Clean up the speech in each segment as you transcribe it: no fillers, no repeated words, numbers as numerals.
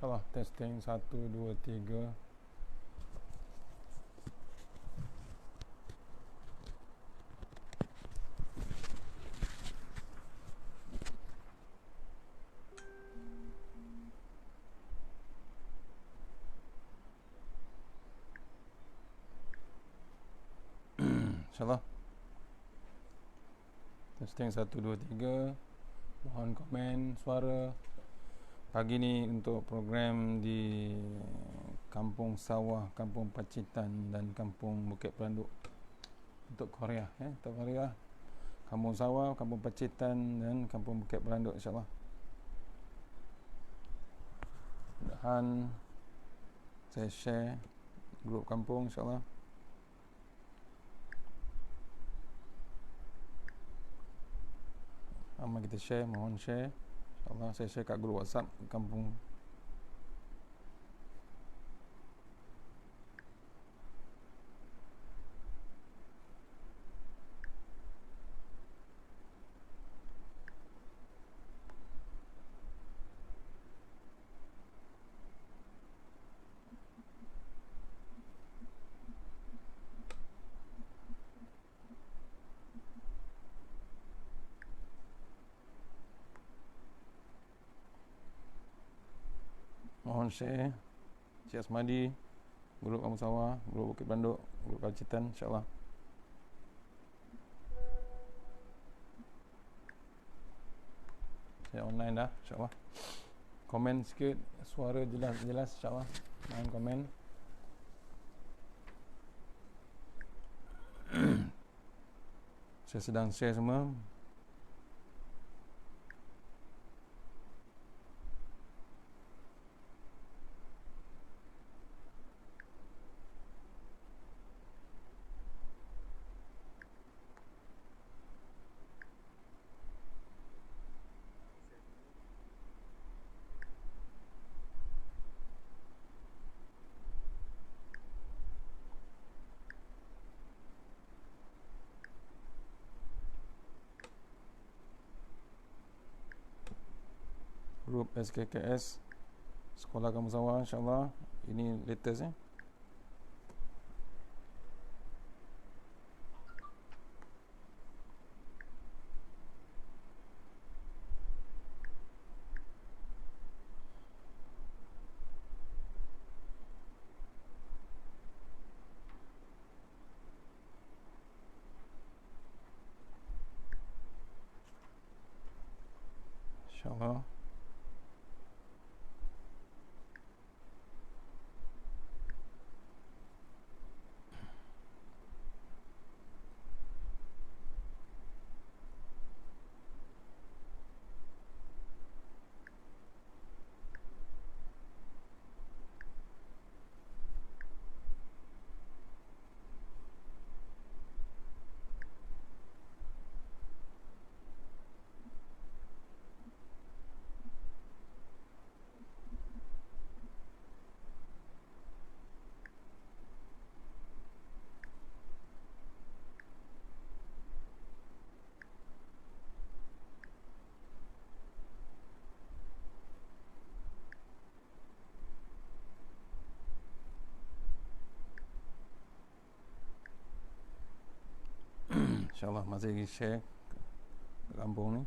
InsyaAllah testing 1, 2, 3. InsyaAllah testing 1, 2, 3. Mohon komen suara pagi ni untuk program di Kampung Sawah, Kampung Pacitan dan Kampung Bukit Pelanduk untuk Korea, untuk Korea, Kampung Sawah, Kampung Pacitan dan Kampung Bukit Pelanduk, insyaAllah. Mudah-mudahan saya share grup kampung, insyaAllah. Amal kita share, mohon share, insyaAllah. Saya share kat grup WhatsApp kampung. Mohon share Cik Asmadi, grup Kampung Sawah, grup Bukit Pelanduk, grup Pacitan, insyaAllah. Saya online dah, insyaAllah. Komen sikit, suara jelas, insyaAllah. Mohon komen. Saya sedang share semua. Grup SKKS Sekolah Kampung Sawah, insyaAllah. Ini latest insyaAllah. InsyaAllah masih lagi share ke kampung ni.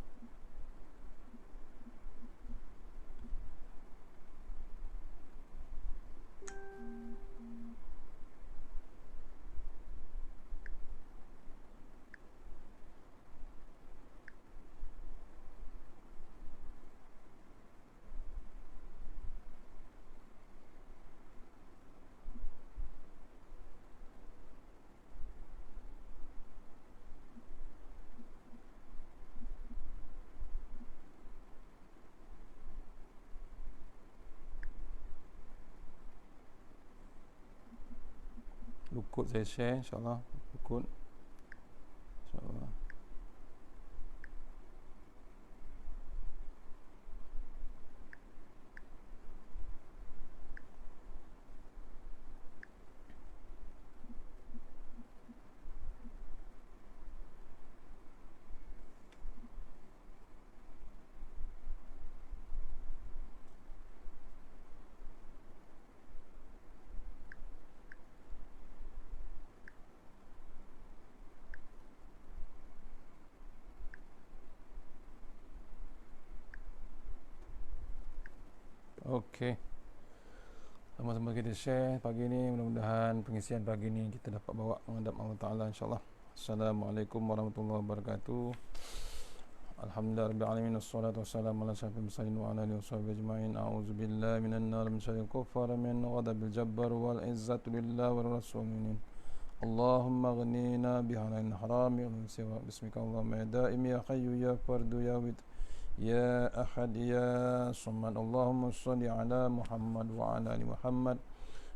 Lukut saya share, insyaAllah. Lukut, insyaAllah. Okey. Sama-sama kita share pagi ni. Mudah-mudahan pengisian pagi ni kita dapat bawa menghadap Allah Ta'ala, insyaAllah. Assalamualaikum warahmatullahi wabarakatuh. Alhamdulillah Rabbil Alamin. Wassalatu wassalamu ala asyrafil mursalin wa ala alihi washabihi ajma'in. A'udzu billahi minan nar min syarril kuffar min ghadabil jabbar wal izzatu lillahi wa rasulih. Allahumma ghnina bihalalin harami wa min siwa bismika Allahumma ya daim ya hayyu ya fardu ya wid ya ahad ya samad. Allahumma shalli ala Muhammad wa ala ali Muhammad.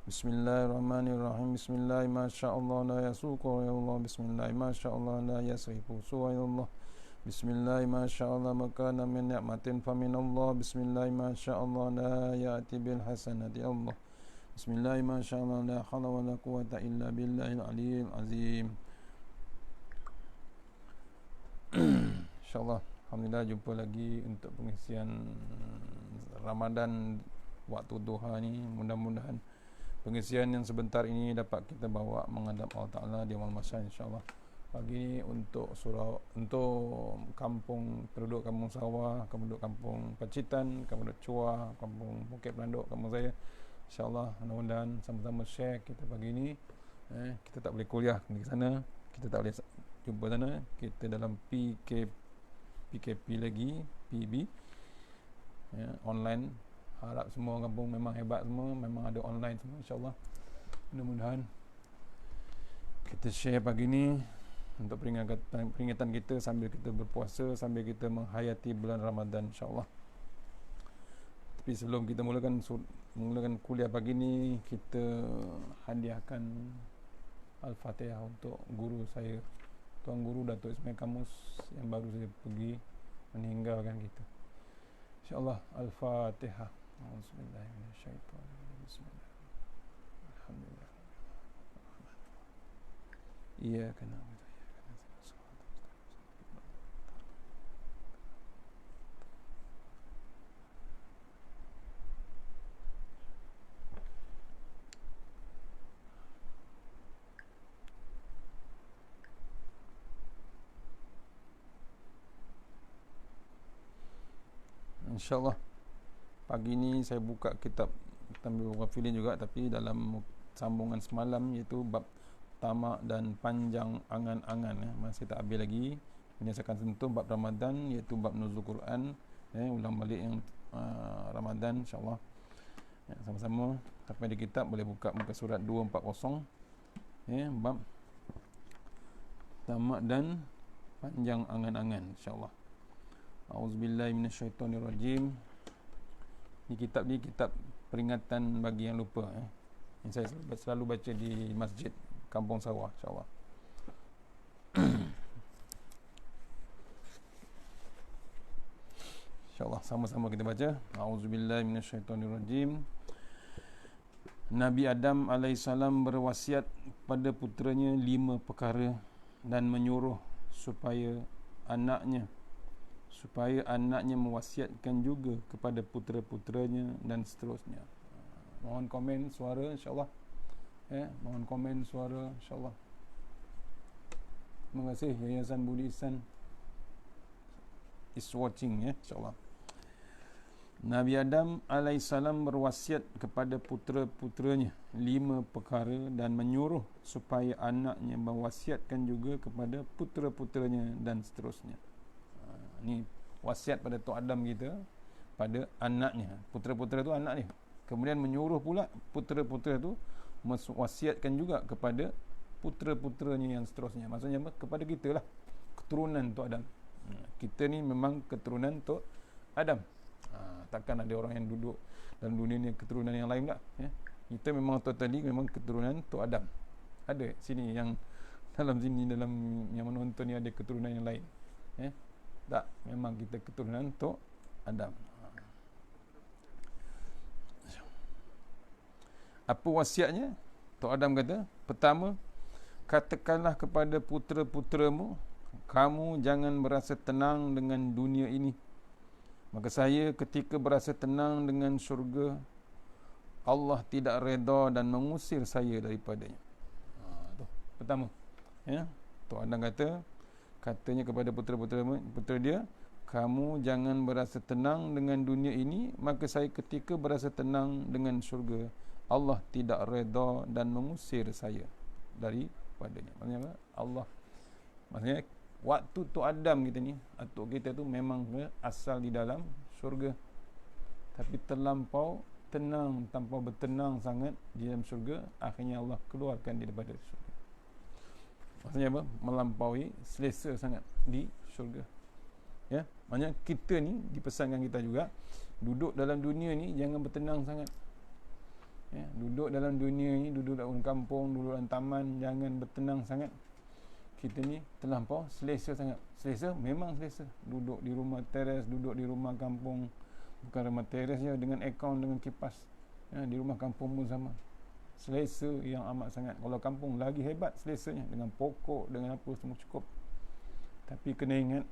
Bismillahirrahmanirrahim. Bismillah ma sya'allah la yasuqu ya Allah. Bismillah ma sya'allah la yasrifu su'a ya Allah. Bismillah ma sya'allah makana min ni'matin fa min Allah. Bismillah ma sya'allah la ya'ti bil hasanati ya Allah. Bismillah ma sya'allah la hawla wa la quwwata illa billahil aliyyil azim. InsyaAllah, alhamdulillah jumpa lagi untuk pengisian Ramadan waktu duha ni. Mudah-mudahan pengisian yang sebentar ini dapat kita bawa menghadap Allah Ta'ala di amal masa, insyaAllah. Pagi ni untuk kampung, penduduk kampung Sawah, penduduk kampung Pacitan, penduduk Chua, kampung Bukit Pelanduk, kampung saya, InsyaAllah mudah-mudahan sama-sama share kita pagi ni. Kita tak boleh kuliah di sana, kita tak boleh jumpa sana, kita dalam PKP lagi, PB online. Harap semua kampung memang hebat semua, memang ada online semua, insyaAllah. Mudah-mudahan kita share pagi ni untuk peringatan kita sambil kita berpuasa, sambil kita menghayati bulan Ramadan, insyaAllah. Tapi sebelum kita mulakan kuliah pagi ni, kita hadiahkan Al-Fatihah untuk guru saya, Tuan Guru Datuk Ismail Kamus, yang baru saja pergi meninggalkan kita. InsyaAllah. Al-Fatihah. A'udzubillahi minasyaitonirrajim. Bismillahirrahmanirrahim. Alhamdulillah. Iyyaka na'budu. InsyaAllah pagi ni saya buka kitab Tanbihul Ghafilin juga, tapi dalam sambungan semalam, iaitu bab tamak dan panjang angan-angan. Masih tak habis lagi. Ini saya akan sentuh bab Ramadan, iaitu bab nuzul Quran, ulang balik yang Ramadan, insyaAllah. Sama-sama sampai di kitab, boleh buka muka surat 240, bab tamak dan panjang angan-angan, insyaAllah. A'udzubillahi minasyaitonirrajim. Ini kitab peringatan bagi yang lupa. Yang saya selalu baca di masjid Kampung Sawah, insyaAllah. InsyaAllah sama-sama kita baca. A'udzubillahi minasyaitonirrajim. Nabi Adam alaihissalam berwasiat pada puteranya 5 perkara dan menyuruh supaya anaknya mewasiatkan juga kepada putera-puteranya dan seterusnya. Mohon komen suara, insyaAllah. Mohon komen suara, insyaAllah. Terima kasih Yayasan Budi Ihsan is watching, insyaAllah. Nabi Adam alaihissalam berwasiat kepada putera-puteranya 5 perkara dan menyuruh supaya anaknya mewasiatkan juga kepada putera-puteranya dan seterusnya. Ni wasiat pada Tok Adam kita pada anaknya. Putera-putera tu anak ni. Kemudian menyuruh pula putera-putera tu mewasiatkan juga kepada putera-puteranya yang seterusnya. Maksudnya apa? Kepada kita lah, keturunan Tok Adam. Kita ni memang keturunan Tok Adam. Takkan ada orang yang duduk dalam dunia ni keturunan yang lain tak? Kita memang totally memang keturunan Tok Adam. Ada sini yang dalam yang menonton ni ada keturunan yang lain. Tak, memang kita keturunan Tok Adam. Apa wasiatnya? Tok Adam kata, pertama, katakanlah kepada putera-puteramu, kamu jangan berasa tenang dengan dunia ini, maka saya ketika berasa tenang dengan syurga, Allah tidak reda dan mengusir saya daripadanya. Itu pertama. Tok Adam katanya kepada putera dia, kamu jangan berasa tenang dengan dunia ini, maka saya ketika berasa tenang dengan syurga. Allah tidak redha dan mengusir saya daripadanya. Maksudnya apa? Allah, maksudnya waktu tu Adam kita ni, atuk kita tu memang asal di dalam syurga, tapi terlampau tenang, tanpa bertenang sangat di dalam syurga, akhirnya Allah keluarkan dia daripada syurga. Maksudnya apa? Melampaui selesa sangat di syurga. Ya, maknanya kita ni dipesankan kita juga duduk dalam dunia ni jangan bertenang sangat. Ya, duduk dalam dunia ni, duduk dalam kampung, duduk dalam taman, jangan bertenang sangat. Kita ni terlampau selesa sangat. Selesa, memang selesa. Duduk di rumah teres, duduk di rumah kampung, bukan rumah teres je, dengan aircon, dengan kipas. Ya, di rumah kampung pun sama. Selesa yang amat sangat. Kalau kampung lagi hebat selesanya, dengan pokok, dengan apa semua cukup. Tapi kena ingat,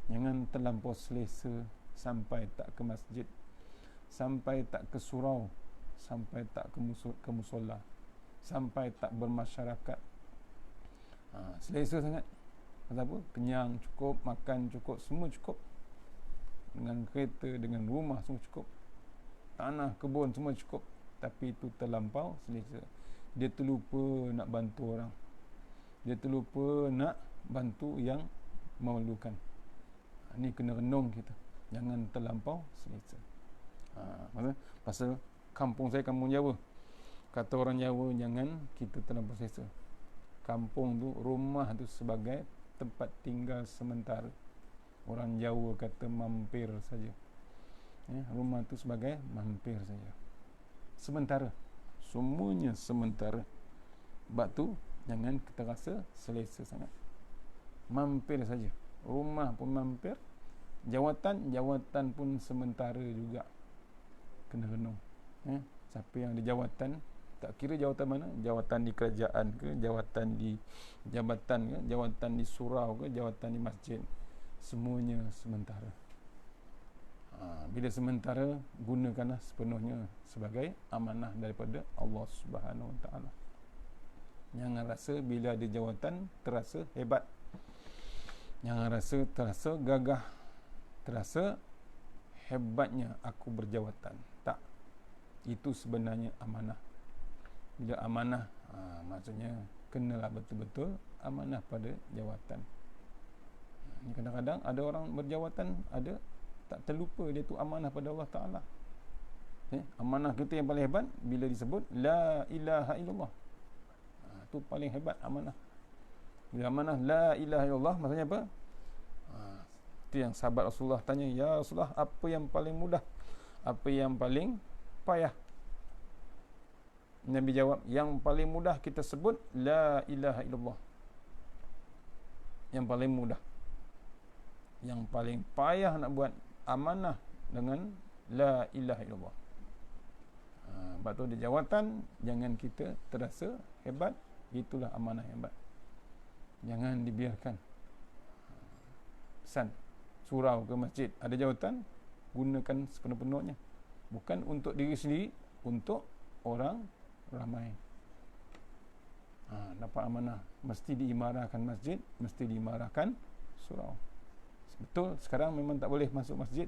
jangan terlampau selesa sampai tak ke masjid, sampai tak ke surau, sampai tak ke musola, sampai tak bermasyarakat. Selesa sangat. Pasal apa? Kenyang cukup, makan cukup, semua cukup. Dengan kereta, dengan rumah semua cukup. Tanah, kebun semua cukup. Tapi itu terlampau selesa. Dia terlupa nak bantu orang. Dia terlupa nak bantu yang memerlukan. Ini kena renung kita. Jangan terlampau selesa. Pasal kampung saya kampung Jawa. Kata orang Jawa, jangan kita terlampau selesa. Kampung tu, rumah tu sebagai tempat tinggal sementara. Orang Jawa kata mampir saja. Ya, rumah tu sebagai mampir saja. Sementara. Semuanya sementara. Sebab tu jangan kita rasa selesa sangat. Mampir saja. Rumah pun mampir. Jawatan pun sementara juga. Kena renung. Ya, siapa yang ada jawatan, tak kira jawatan mana, jawatan di kerajaan ke, jawatan di jabatan ke, jawatan di surau ke, jawatan di masjid, semuanya sementara. Bila sementara, gunakanlah sepenuhnya sebagai amanah daripada Allah Subhanahu Wa Taala. Jangan rasa bila ada jawatan terasa hebat. Jangan rasa terasa gagah, terasa hebatnya aku berjawatan. Tak. Itu sebenarnya amanah. Bila amanah, maksudnya kenalah betul-betul amanah pada jawatan. Kadang-kadang ada orang berjawatan, ada tak terlupa dia tu amanah pada Allah Ta'ala. Amanah kita yang paling hebat bila disebut La ilaha illallah. Itu paling hebat amanah. Bila amanah La ilaha illallah, maksudnya apa? Itu yang sahabat Rasulullah tanya, Ya Rasulullah, apa yang paling mudah? Apa yang paling payah? Nabi jawab, yang paling mudah kita sebut La ilaha illallah. Yang paling mudah. Yang paling payah nak buat amanah dengan La ilaha illallah. Sebab tu dia jawatan, jangan kita terasa hebat. Itulah amanah yang hebat. Jangan dibiarkan. Pesan surau ke masjid ada jawatan, gunakan sepenuh-penuhnya. Bukan untuk diri sendiri, untuk orang ramai. Dapat amanah, mesti diimarahkan masjid, mesti diimarahkan surau. Betul, sekarang memang tak boleh masuk masjid.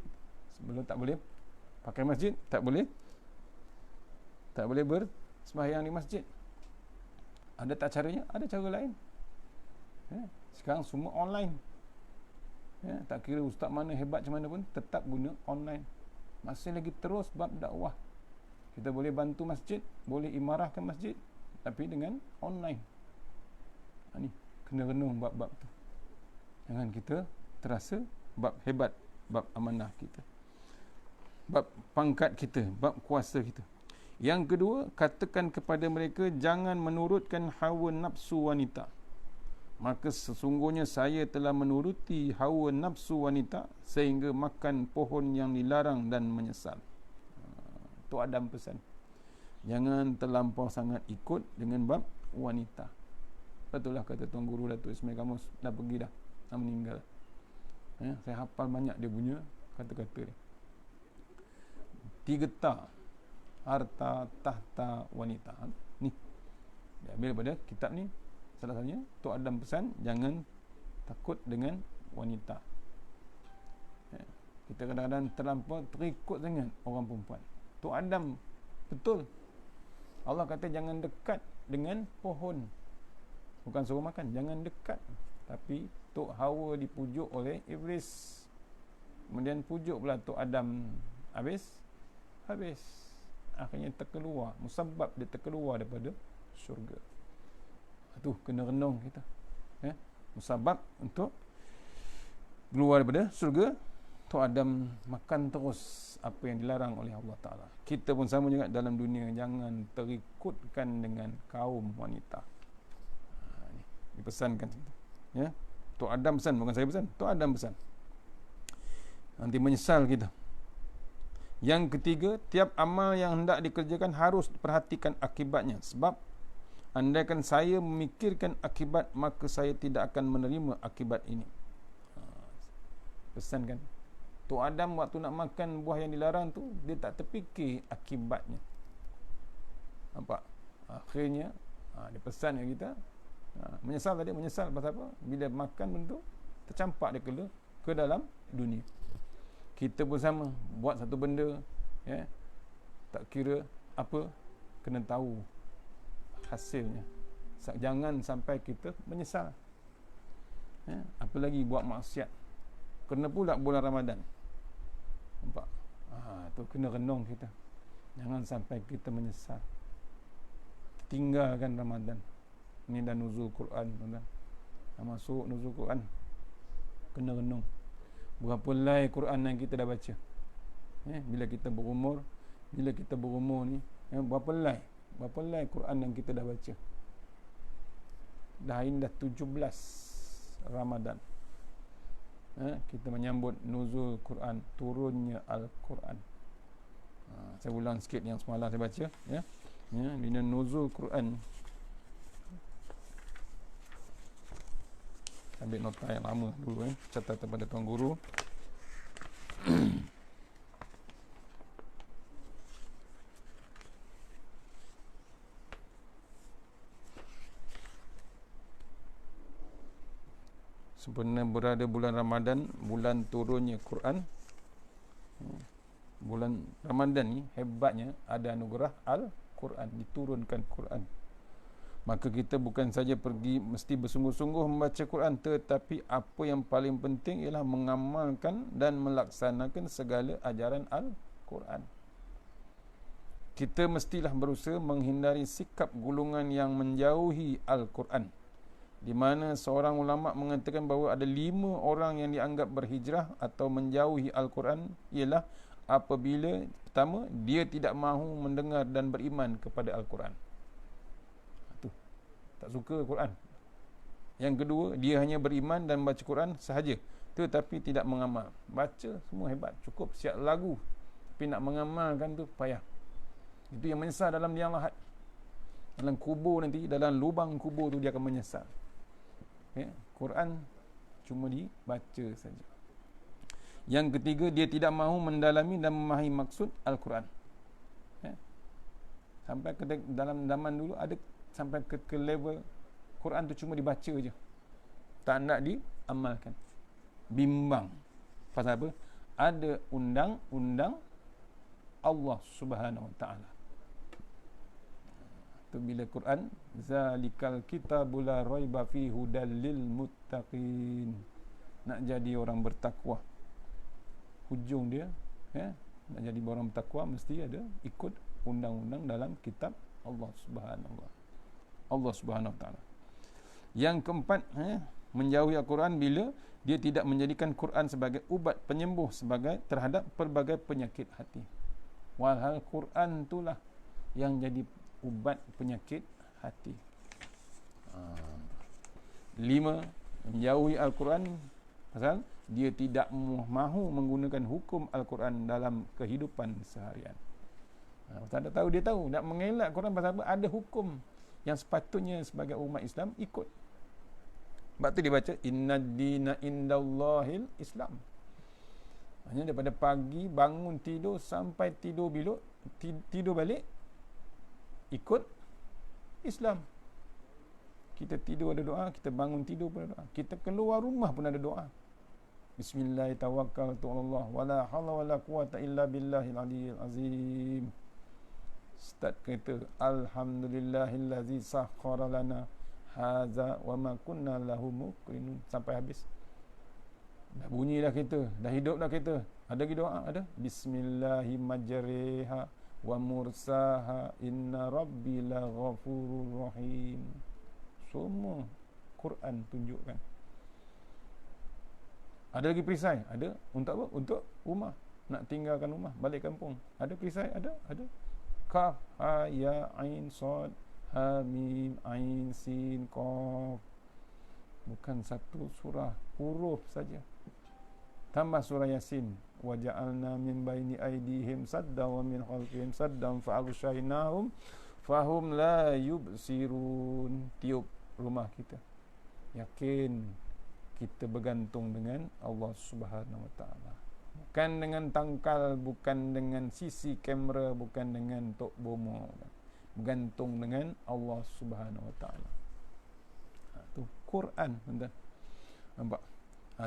Sebelum tak boleh pakai masjid, tak boleh bersembahyang di masjid. Ada tak caranya? Ada cara lain. Sekarang semua online. Tak kira ustaz mana hebat macam mana pun, tetap guna online. Masih lagi terus bab dakwah. Kita boleh bantu masjid, boleh imarahkan masjid, tapi dengan online. Ni kena renung bab-bab tu. Jangan kita terasa bab hebat, bab amanah kita, bab pangkat kita, bab kuasa kita. Yang kedua, katakan kepada mereka, jangan menurutkan hawa nafsu wanita. Maka sesungguhnya saya telah menuruti hawa nafsu wanita sehingga makan pohon yang dilarang dan menyesal. Itu Adam pesan. Jangan terlampau sangat ikut dengan bab wanita. Betul lah kata Tuan Guru Datuk Ismail Kamus, dah pergi dah meninggal. Saya hafal banyak dia punya kata-kata dia. 3 ta, harta, tahta, wanita. Ni dia ambil daripada kitab ni. Salah satunya Tok Adam pesan, jangan takut dengan wanita. Kita kadang-kadang terlampau terikut sangat orang perempuan. Tok Adam betul. Allah kata jangan dekat dengan pohon. Bukan suruh makan, jangan dekat. Tapi Tok Hawa dipujuk oleh iblis. Kemudian pujuk pula Tok Adam. Habis. Akhirnya terkeluar. Musabab dia terkeluar daripada syurga. Itu kena renung kita. Ya? Musabab untuk keluar daripada syurga. Tok Adam makan terus apa yang dilarang oleh Allah Ta'ala. Kita pun sama juga dalam dunia. Jangan terikutkan dengan kaum wanita. Ini dipesankan. Ya? Tok Adam pesan, bukan saya pesan. Tok Adam pesan. Nanti menyesal kita. Yang ketiga, tiap amal yang hendak dikerjakan harus diperhatikan akibatnya. Sebab andaikan saya memikirkan akibat, maka saya tidak akan menerima akibat ini. Pesan kan? Tok Adam waktu nak makan buah yang dilarang tu, dia tak terfikir akibatnya. Nampak? Akhirnya dia pesan kat kita, menyesal tadi, menyesal pasal apa? Bila makan benda tu, tercampak dia ke dalam dunia. Kita pun sama, buat satu benda, ya, tak kira apa, kena tahu hasilnya. Jangan sampai kita menyesal. Ya, apalagi buat maksiat. Kena pula bulan Ramadan. Nampak? Tu kena renung kita. Jangan sampai kita menyesal. Tinggalkan Ramadan. Ini dah nuzul Quran, tuan-tuan. Dah masuk nuzul Quran. Kena renung. Berapa lai Quran yang kita dah baca. Bila kita berumur ni, berapa lai Quran yang kita dah baca. Dah ini dah 17 Ramadan. Kita menyambut nuzul Quran, turunnya Al-Quran. Saya ulang sikit yang semalam saya baca, ya. Bila nuzul Quran, ambil nota yang lama dulu, catatan pada tuan guru. Sebenarnya berada bulan Ramadan, bulan turunnya Quran. Bulan Ramadan ni hebatnya ada anugerah Al-Quran, diturunkan Quran. Maka kita bukan saja pergi mesti bersungguh-sungguh membaca Quran, tetapi apa yang paling penting ialah mengamalkan dan melaksanakan segala ajaran Al-Quran. Kita mestilah berusaha menghindari sikap golongan yang menjauhi Al-Quran, di mana seorang ulama mengatakan bahawa ada 5 orang yang dianggap berhijrah atau menjauhi Al-Quran, ialah apabila pertama, dia tidak mahu mendengar dan beriman kepada Al-Quran. Tak suka Quran. Yang kedua, dia hanya beriman dan baca Quran sahaja, tetapi tidak mengamal. Baca semua hebat, cukup siap lagu, tapi nak mengamalkan tu payah. Itu yang menyesal dalam liang lahat. Dalam kubur nanti, dalam lubang kubur tu dia akan menyesal. Quran cuma dibaca saja. Yang ketiga, dia tidak mahu mendalami dan memahami maksud Al-Quran. Sampai ke dalam zaman dulu ada sampai ke level Quran tu cuma dibaca je, tak nak diamalkan. Bimbang. Pasal apa? Ada undang-undang Allah Subhanahu Wa Taala. Tu bila Quran, zalikal kitabul la raiba fi hudal lil muttaqin. Nak jadi orang bertakwa, hujung dia, nak jadi orang bertakwa mesti ada ikut undang-undang dalam kitab Allah Subhanahu Wa Taala. Yang keempat, menjauhi Al-Quran bila dia tidak menjadikan Quran sebagai ubat penyembuh terhadap pelbagai penyakit hati. Walhal Quran itulah yang jadi ubat penyakit hati. 5, menjauhi Al-Quran pasal dia tidak mahu menggunakan hukum Al-Quran dalam kehidupan seharian. Pasal dia tahu nak mengelak Quran pasal apa? Ada hukum yang sepatutnya sebagai umat Islam ikut. Sebab tu dia baca innad dina indallahil Islam. Hanya daripada pagi bangun tidur sampai tidur balik ikut Islam. Kita tidur ada doa, kita bangun tidur pun ada doa, kita keluar rumah pun ada doa. Bismillah tawakkaltu 'alallah wala haula wala quwata illa billahil aliyyil azim. Start kereta, alhamdulillahillazi sakhkhara lana hadza wa ma kunna lahu muqrinin, sampai habis. Dah bunyi dah kereta, dah hidup dah kereta. Ada lagi doa? Ada. Bismillahi majriha wa mursaha inna rabbi la ghafurur rahim. Semua Quran tunjukkan. Ada lagi perisai? Ada. Untuk apa? Untuk rumah. Nak tinggalkan rumah, balik kampung. Ada perisai? Ada. Kaf, ha, ya, ain, sad, ha, mim, ain, sin, qaf. Bukan satu surah, huruf saja. Tambah surah Yasin. Wa ja'alna min baini aydihim sadda wa min khalfihim saddan fa'aghshaynahum fahum la yubsirun. Tiup rumah kita. Yakin kita bergantung dengan Allah Subhanahu Wa Taala. Bukan dengan tangkal, bukan dengan sisi kamera, bukan dengan tok bomo. Bergantung dengan Allah Subhanahu Wa Taala. Tu Quran, tuan-tuan. Nampak?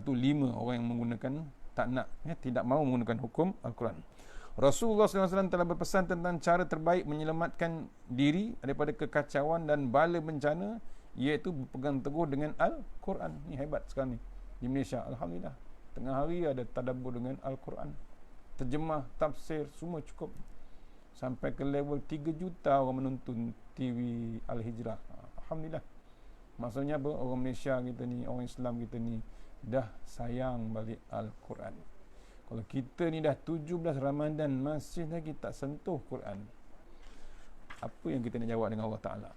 Tu 5 orang yang menggunakan tak nak, tidak mahu menggunakan hukum Al-Quran. Rasulullah SAW telah berpesan tentang cara terbaik menyelamatkan diri daripada kekacauan dan bala bencana, iaitu berpegang teguh dengan Al-Quran. Ni hebat sekarang ni di Malaysia, alhamdulillah. Tengah hari ada tadabbur dengan Al-Quran, terjemah, tafsir, semua cukup. Sampai ke level 3 juta orang menonton TV Al-Hijrah. Alhamdulillah. Maksudnya apa? Orang Malaysia kita ni, orang Islam kita ni dah sayang balik Al-Quran. Kalau kita ni dah 17 Ramadan masih lagi tak sentuh Quran, apa yang kita nak jawab dengan Allah Ta'ala?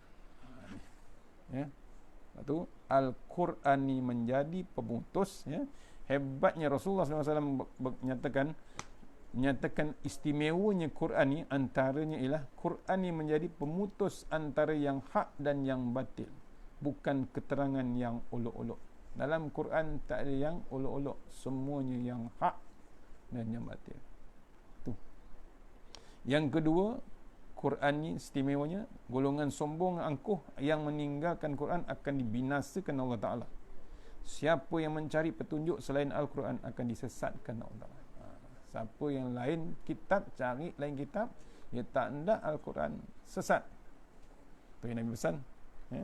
Ya. Lepas tu Al-Quran ni menjadi pemutus, ya. Hebatnya Rasulullah SAW menyatakan istimewanya Quran ni, antaranya ialah Quran ni menjadi pemutus antara yang hak dan yang batil, bukan keterangan yang olok-olok. Dalam Quran tak ada yang olok-olok, semuanya yang hak dan yang batil. Tu. Yang kedua, Quran ni istimewanya, golongan sombong angkuh yang meninggalkan Quran akan dibinasakan Allah Ta'ala. Siapa yang mencari petunjuk selain Al-Quran akan disesatkan Allah Ta'ala. Siapa yang lain kitab, cari lain kitab, dia tak hendak Al-Quran, sesat. Tu yang Nabi pesan, ya.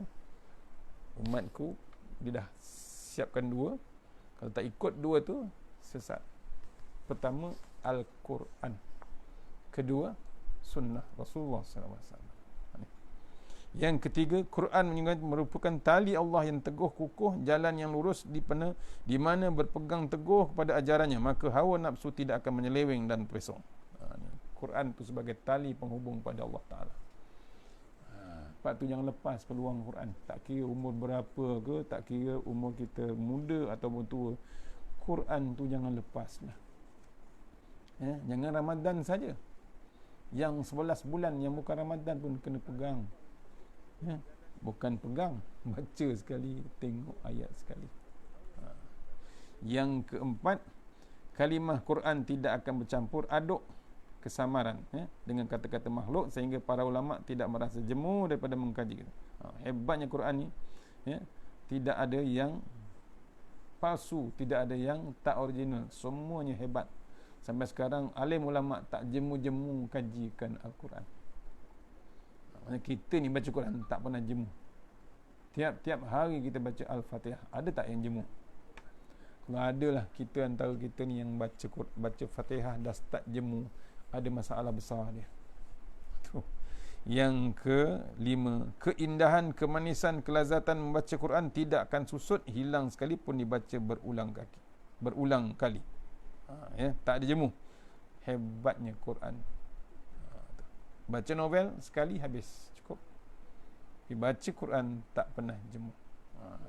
Umatku dia dah siapkan 2, kalau tak ikut 2 tu sesat. Pertama Al-Quran, kedua sunnah Rasulullah SAW. Yang ketiga, Quran merupakan tali Allah yang teguh kukuh, jalan yang lurus di mana berpegang teguh kepada ajarannya, maka hawa nafsu tidak akan menyeleweng dan terpesong. Quran tu sebagai tali penghubung pada Allah Ta'ala. Sebab tu jangan lepas peluang Quran. Tak kira umur berapa ke, tak kira umur kita muda ataupun tua, Quran tu jangan lepaslah. Ya, jangan Ramadan saja. Yang 11 bulan yang bukan Ramadan pun kena pegang. Ya, bukan pegang, baca sekali, tengok ayat sekali. Yang keempat, kalimah Quran tidak akan bercampur aduk kesamaran, ya, dengan kata-kata makhluk, sehingga para ulama tidak merasa jemu daripada mengkaji. Hebatnya Quran ni, ya, tidak ada yang palsu, tidak ada yang tak original, semuanya hebat. Sampai sekarang alim ulama tak jemu-jemu kajikan Al-Quran. Kita ni baca Quran tak pernah jemu. Tiap-tiap hari kita baca Al-Fatihah. Ada tak yang jemu? Kalau ada lah, kita antara kita ni yang baca Fatihah dah start jemu, ada masalah besar dia. Tuh. Yang kelima, keindahan, kemanisan, kelazatan membaca Quran tidak akan susut, hilang sekalipun dibaca berulang kali. Ya, tak ada jemu. Hebatnya Quran. Baca novel sekali habis, cukup. Tapi baca Quran tak pernah jemu.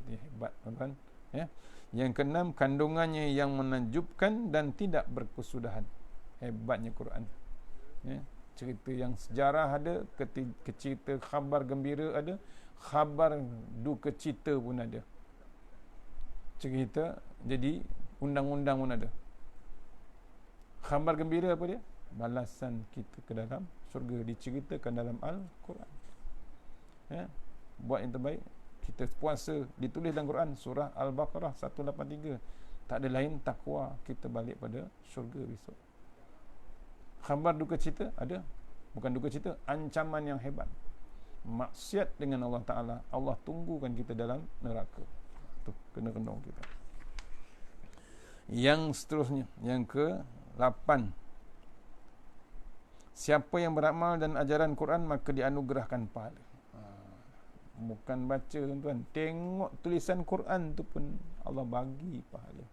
Dia hebat, tuan-tuan. Ya. Yang keenam, kandungannya yang menakjubkan dan tidak berkesudahan. Hebatnya Quran. Ya. Cerita yang sejarah ada, cerita khabar gembira ada, khabar duka cita pun ada. Cerita jadi undang-undang pun ada. Khabar gembira apa dia? Balasan kita ke dalam surga diceritakan dalam Al-Quran. Ya, buat yang terbaik. Kita puasa ditulis dalam Quran, surah Al-Baqarah 183. Tak ada lain takwa, kita balik pada syurga besok. Khabar duka cita ada, bukan duka cita, ancaman yang hebat. Maksiat dengan Allah Ta'ala, Allah tunggukan kita dalam neraka. Tu kena kendong kita. Yang seterusnya, yang ke-8, siapa yang beramal dan ajaran Quran maka dianugerahkan pahala. Bukan baca tuan-tuan, tengok tulisan Quran tu pun Allah bagi pahala.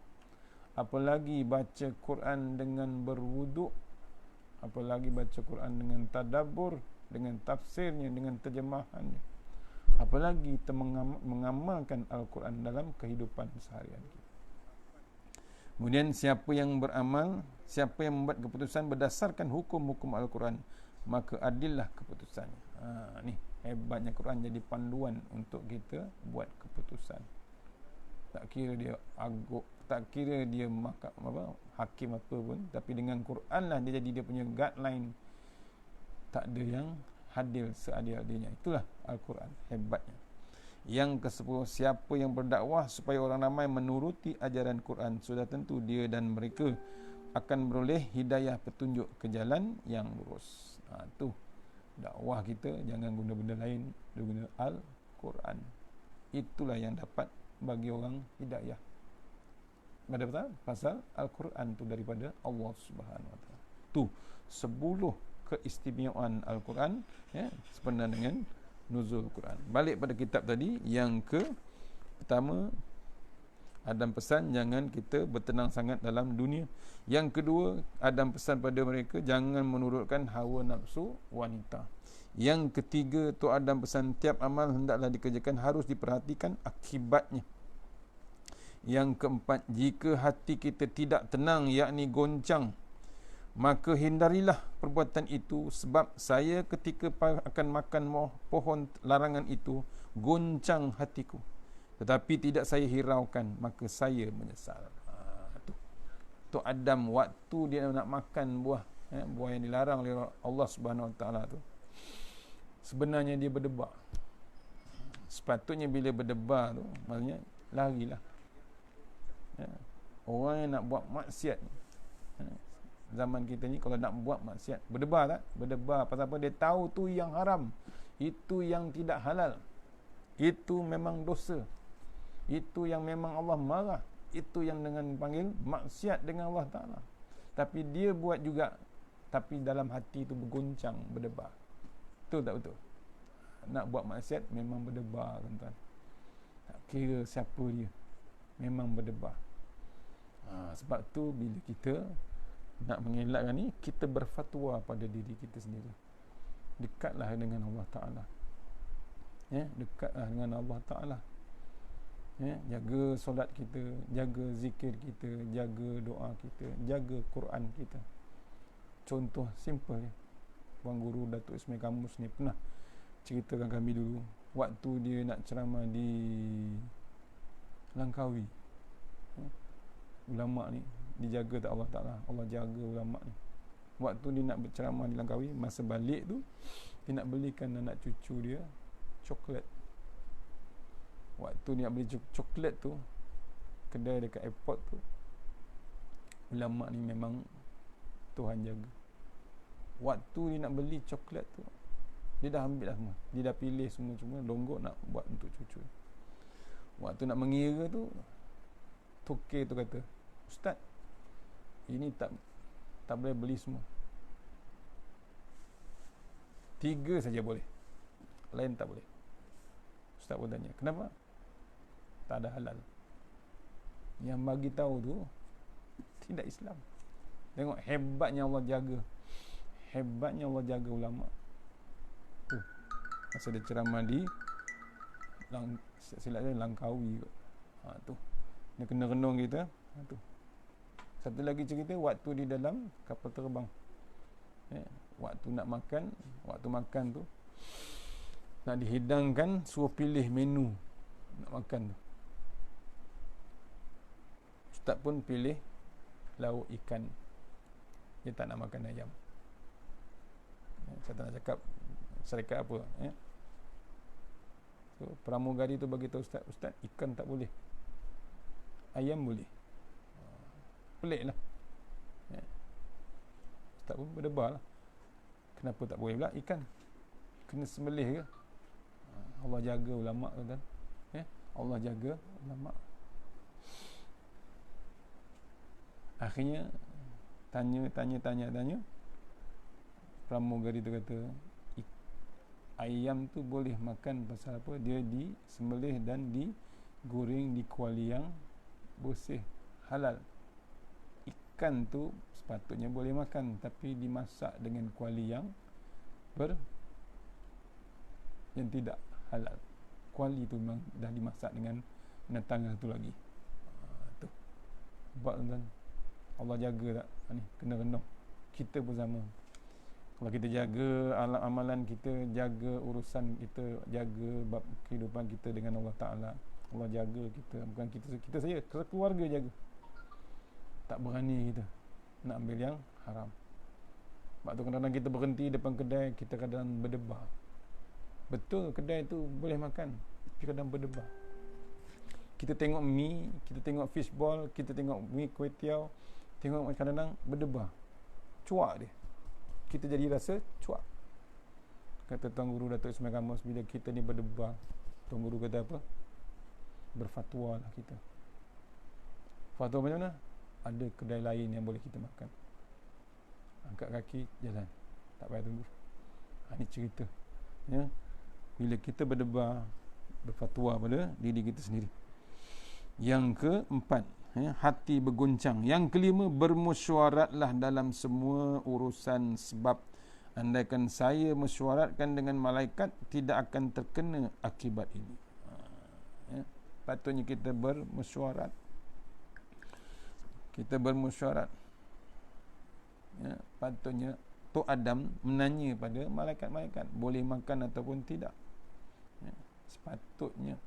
Apalagi baca Quran dengan berwuduk, apalagi baca Quran dengan tadabbur, dengan tafsirnya, dengan terjemahannya, apalagi kita mengamalkan Al-Quran dalam kehidupan seharian kita. Kemudian siapa yang beramal, siapa yang membuat keputusan berdasarkan hukum-hukum Al-Quran, maka adillah keputusannya. Ni hebatnya Quran jadi panduan untuk kita buat keputusan. Tak kira dia aguk, tak kira dia hakim apa pun, tapi dengan Quran lah dia jadi dia punya guideline. Tak ada yang hadil seadil-adilnya. Itulah Al-Quran hebatnya. Yang ke-10, siapa yang berdakwah supaya orang ramai menuruti ajaran Quran, sudah tentu dia dan mereka akan beroleh hidayah petunjuk ke jalan yang lurus. Tu dakwah kita, jangan guna benda lain, guna Al-Quran. Itulah yang dapat bagi orang hidayah. Pada pasal Al-Quran tu daripada Allah Subhanahu Wa Taala. Tu 10 keistimewaan Al-Quran, ya, sebenarnya dengan nuzul Quran. Balik pada kitab tadi, yang pertama, Adam pesan jangan kita bertenang sangat dalam dunia. Yang kedua, Adam pesan pada mereka jangan menurutkan hawa nafsu wanita. Yang ketiga, tu Adam pesan tiap amal hendaklah dikerjakan, harus diperhatikan akibatnya. Yang keempat, jika hati kita tidak tenang, yakni goncang, maka hindarilah perbuatan itu, sebab saya ketika akan makan pohon larangan itu goncang hatiku, tetapi tidak saya hiraukan, maka saya menyesal. Tu Adam waktu dia nak makan buah yang dilarang oleh Allah Subhanahu Wa Taala tu, sebenarnya dia berdebar. Sepatutnya bila berdebar tu maksudnya larilah. Orang yang nak buat maksiat zaman kita ni, kalau nak buat maksiat, berdebar tak? Berdebar pasal apa? Dia tahu tu yang haram, itu yang tidak halal, itu memang dosa, itu yang memang Allah marah, itu yang dengan panggil maksiat dengan Allah Ta'ala. Tapi dia buat juga, tapi dalam hati tu bergoncang, berdebar. Betul tak betul? Nak buat maksiat memang berdebar, tuan-tuan. Tak kira siapa dia, memang berdebar. Sebab tu bila kita nak mengelakkan ni, kita berfatwa pada diri kita sendiri. Dekatlah dengan Allah Ta'ala. Dekatlah dengan Allah Ta'ala. Jaga solat kita, jaga zikir kita, jaga doa kita, jaga Quran kita. Contoh simple je. Puan Guru Datuk Ismail Kamus ni pernah ceritakan kami dulu, waktu dia nak ceramah di Langkawi. Ulama' ni dijaga tak Allah Ta'ala? Allah jaga ulama' ni. Waktu dia nak berceramah di Langkawi, masa balik tu dia nak belikan anak cucu dia coklat. Waktu dia nak beli coklat tu, kedai dekat airport tu, ulama' ni memang Tuhan jaga. Waktu dia nak beli coklat tu, dia dah ambil dah semua, dia dah pilih semua longgok nak buat untuk cucu. Waktu nak mengira tu, tokek tu kata, Ustaz, ini tak boleh beli semua, 3 saja boleh, lain tak boleh. Ustaz pun tanya, kenapa? Tak ada halal. Yang bagi tahu tu tidak Islam. Tengok hebatnya Allah jaga, hebatnya Allah jaga ulama tu. Masa dia ceramah di silap dia Langkawi kot. Tu dia kena renung kita. Tu satu lagi cerita, waktu di dalam kapal terbang, waktu nak makan, waktu makan tu nak dihidangkan, suruh pilih menu nak makan tu. Ustaz pun pilih lauk ikan, dia tak nak makan ayam. Saya tak nak cakap syarikat apa. So, pramugari tu bagi tahu Ustaz, ikan tak boleh, ayam boleh. pelik lah. Ya. Tak pun berdebar lah. Kenapa tak boleh pula ikan? Kena sembelih ke? Allah jaga ulama' tu kan. Ya. Allah jaga ulama'. Akhirnya tanya. Pramugari tu kata, ayam tu boleh makan pasal apa? Dia disembelih dan digoreng di kuali yang bersih, halal. Ikan tu sepatutnya boleh makan, tapi dimasak dengan kuali yang tidak halal. Kuali tu memang dah dimasak dengan binatang tu lagi. Tu. Sebab tuan, Allah jaga tak? Ni kena renung. Kita pun sama. Kalau kita jaga amalan kita, jaga urusan kita, jaga bab kehidupan kita dengan Allah Ta'ala, Allah jaga kita. Bukan kita saja, keluarga jaga. Tak berani kita nak ambil yang haram. Sebab tu kadang-kadang kita berhenti depan kedai, kita kadang berdebar. Betul kedai tu boleh makan, tapi kadang berdebar. Kita tengok mi, kita tengok fishball, kita tengok mi kuih tiaw, tengok kadang-kadang berdebar. Cuak dia. Kita jadi rasa cuak. Kata Tuan Guru Datuk Ismail Kamus, bila kita ni berdebar, Tuan Guru kata apa? Berfatwa lah kita. Fatwa macam mana? Ada kedai lain yang boleh kita makan. Angkat kaki, jalan. Tak payah tunggu. Ini cerita. Ya? Bila kita berdebar, berfatwa pada diri kita sendiri. Yang keempat, hati berguncang. Yang kelima, bermesyuaratlah dalam semua urusan, sebab andaikan saya mesyuaratkan dengan malaikat, tidak akan terkena akibat ini. Patutnya kita bermesyuarat. Kita bermesyuarat. Patutnya Tok Adam menanya pada malaikat-malaikat, boleh makan ataupun tidak. Sepatutnya.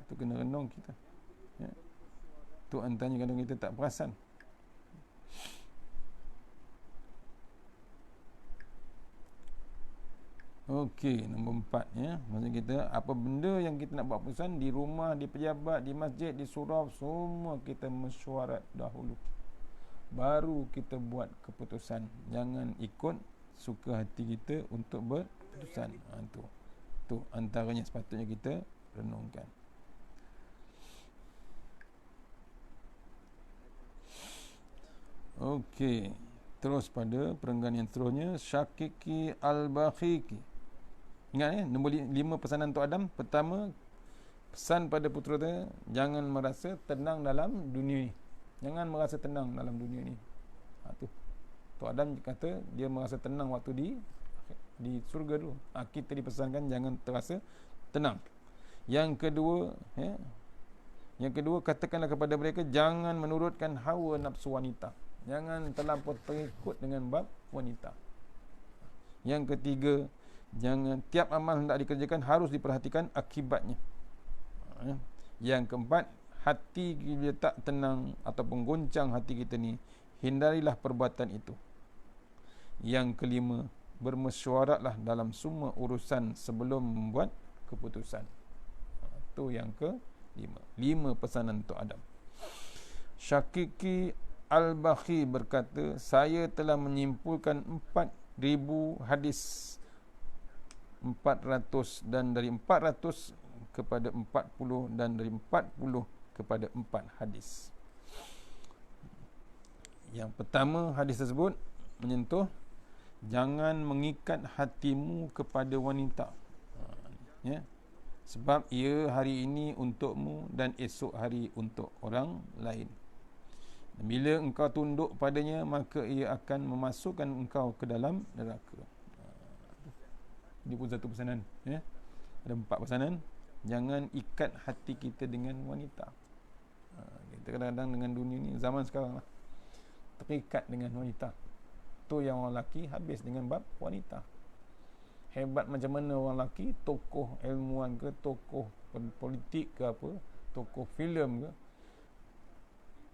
Itu kena renung kita. Tuhan tanya kadang kita tak perasan. Okey, nombor 4 ya. Maksud kita, apa benda yang kita nak buat keputusan di rumah, di pejabat, di masjid, di surau, semua kita mesyuarat dahulu. Baru kita buat keputusan. Jangan ikut suka hati kita untuk berkeputusan. Tu antaranya sepatutnya kita renungkan. Okey, terus pada perenggan yang seterusnya, Syakiki Al-Bakhiki. Ingat nombor 5 pesanan Tok Adam. Pertama, pesan pada putera dia, jangan merasa tenang dalam dunia ni. Jangan merasa tenang dalam dunia ni. Tu. Tok Adam kata dia merasa tenang waktu di surga dulu. Kita dipesankan jangan terasa tenang. Yang kedua, katakanlah kepada mereka, jangan menurutkan hawa nafsu wanita. Jangan terlampau terikut dengan bab wanita. Yang ketiga, jangan tiap amal hendak dikerjakan harus diperhatikan akibatnya. Yang keempat, hati bila tak tenang ataupun goncang hati kita ni, hindarilah perbuatan itu. Yang kelima, bermesyuaratlah dalam semua urusan sebelum membuat keputusan. Itu yang kelima. 5 pesanan Tok Adam. Syakiki Al-Bakhi berkata, saya telah menyimpulkan 4,000 hadis 400 dan dari 400 kepada 40 dan dari 40 kepada 4 hadis. Yang pertama, hadis tersebut menyentuh jangan mengikat hatimu kepada wanita. Sebab ia hari ini untukmu dan esok hari untuk orang lain. Bila engkau tunduk padanya, maka ia akan memasukkan engkau ke dalam neraka. Ini pun satu pesanan. Ada 4 pesanan. Jangan ikat hati kita dengan wanita. Kita kadang-kadang dengan dunia ni, zaman sekarang lah, terikat dengan wanita. Tu yang orang lelaki habis dengan bab wanita. Hebat macam mana orang lelaki, tokoh ilmuwan ke, tokoh politik ke apa, tokoh filem ke,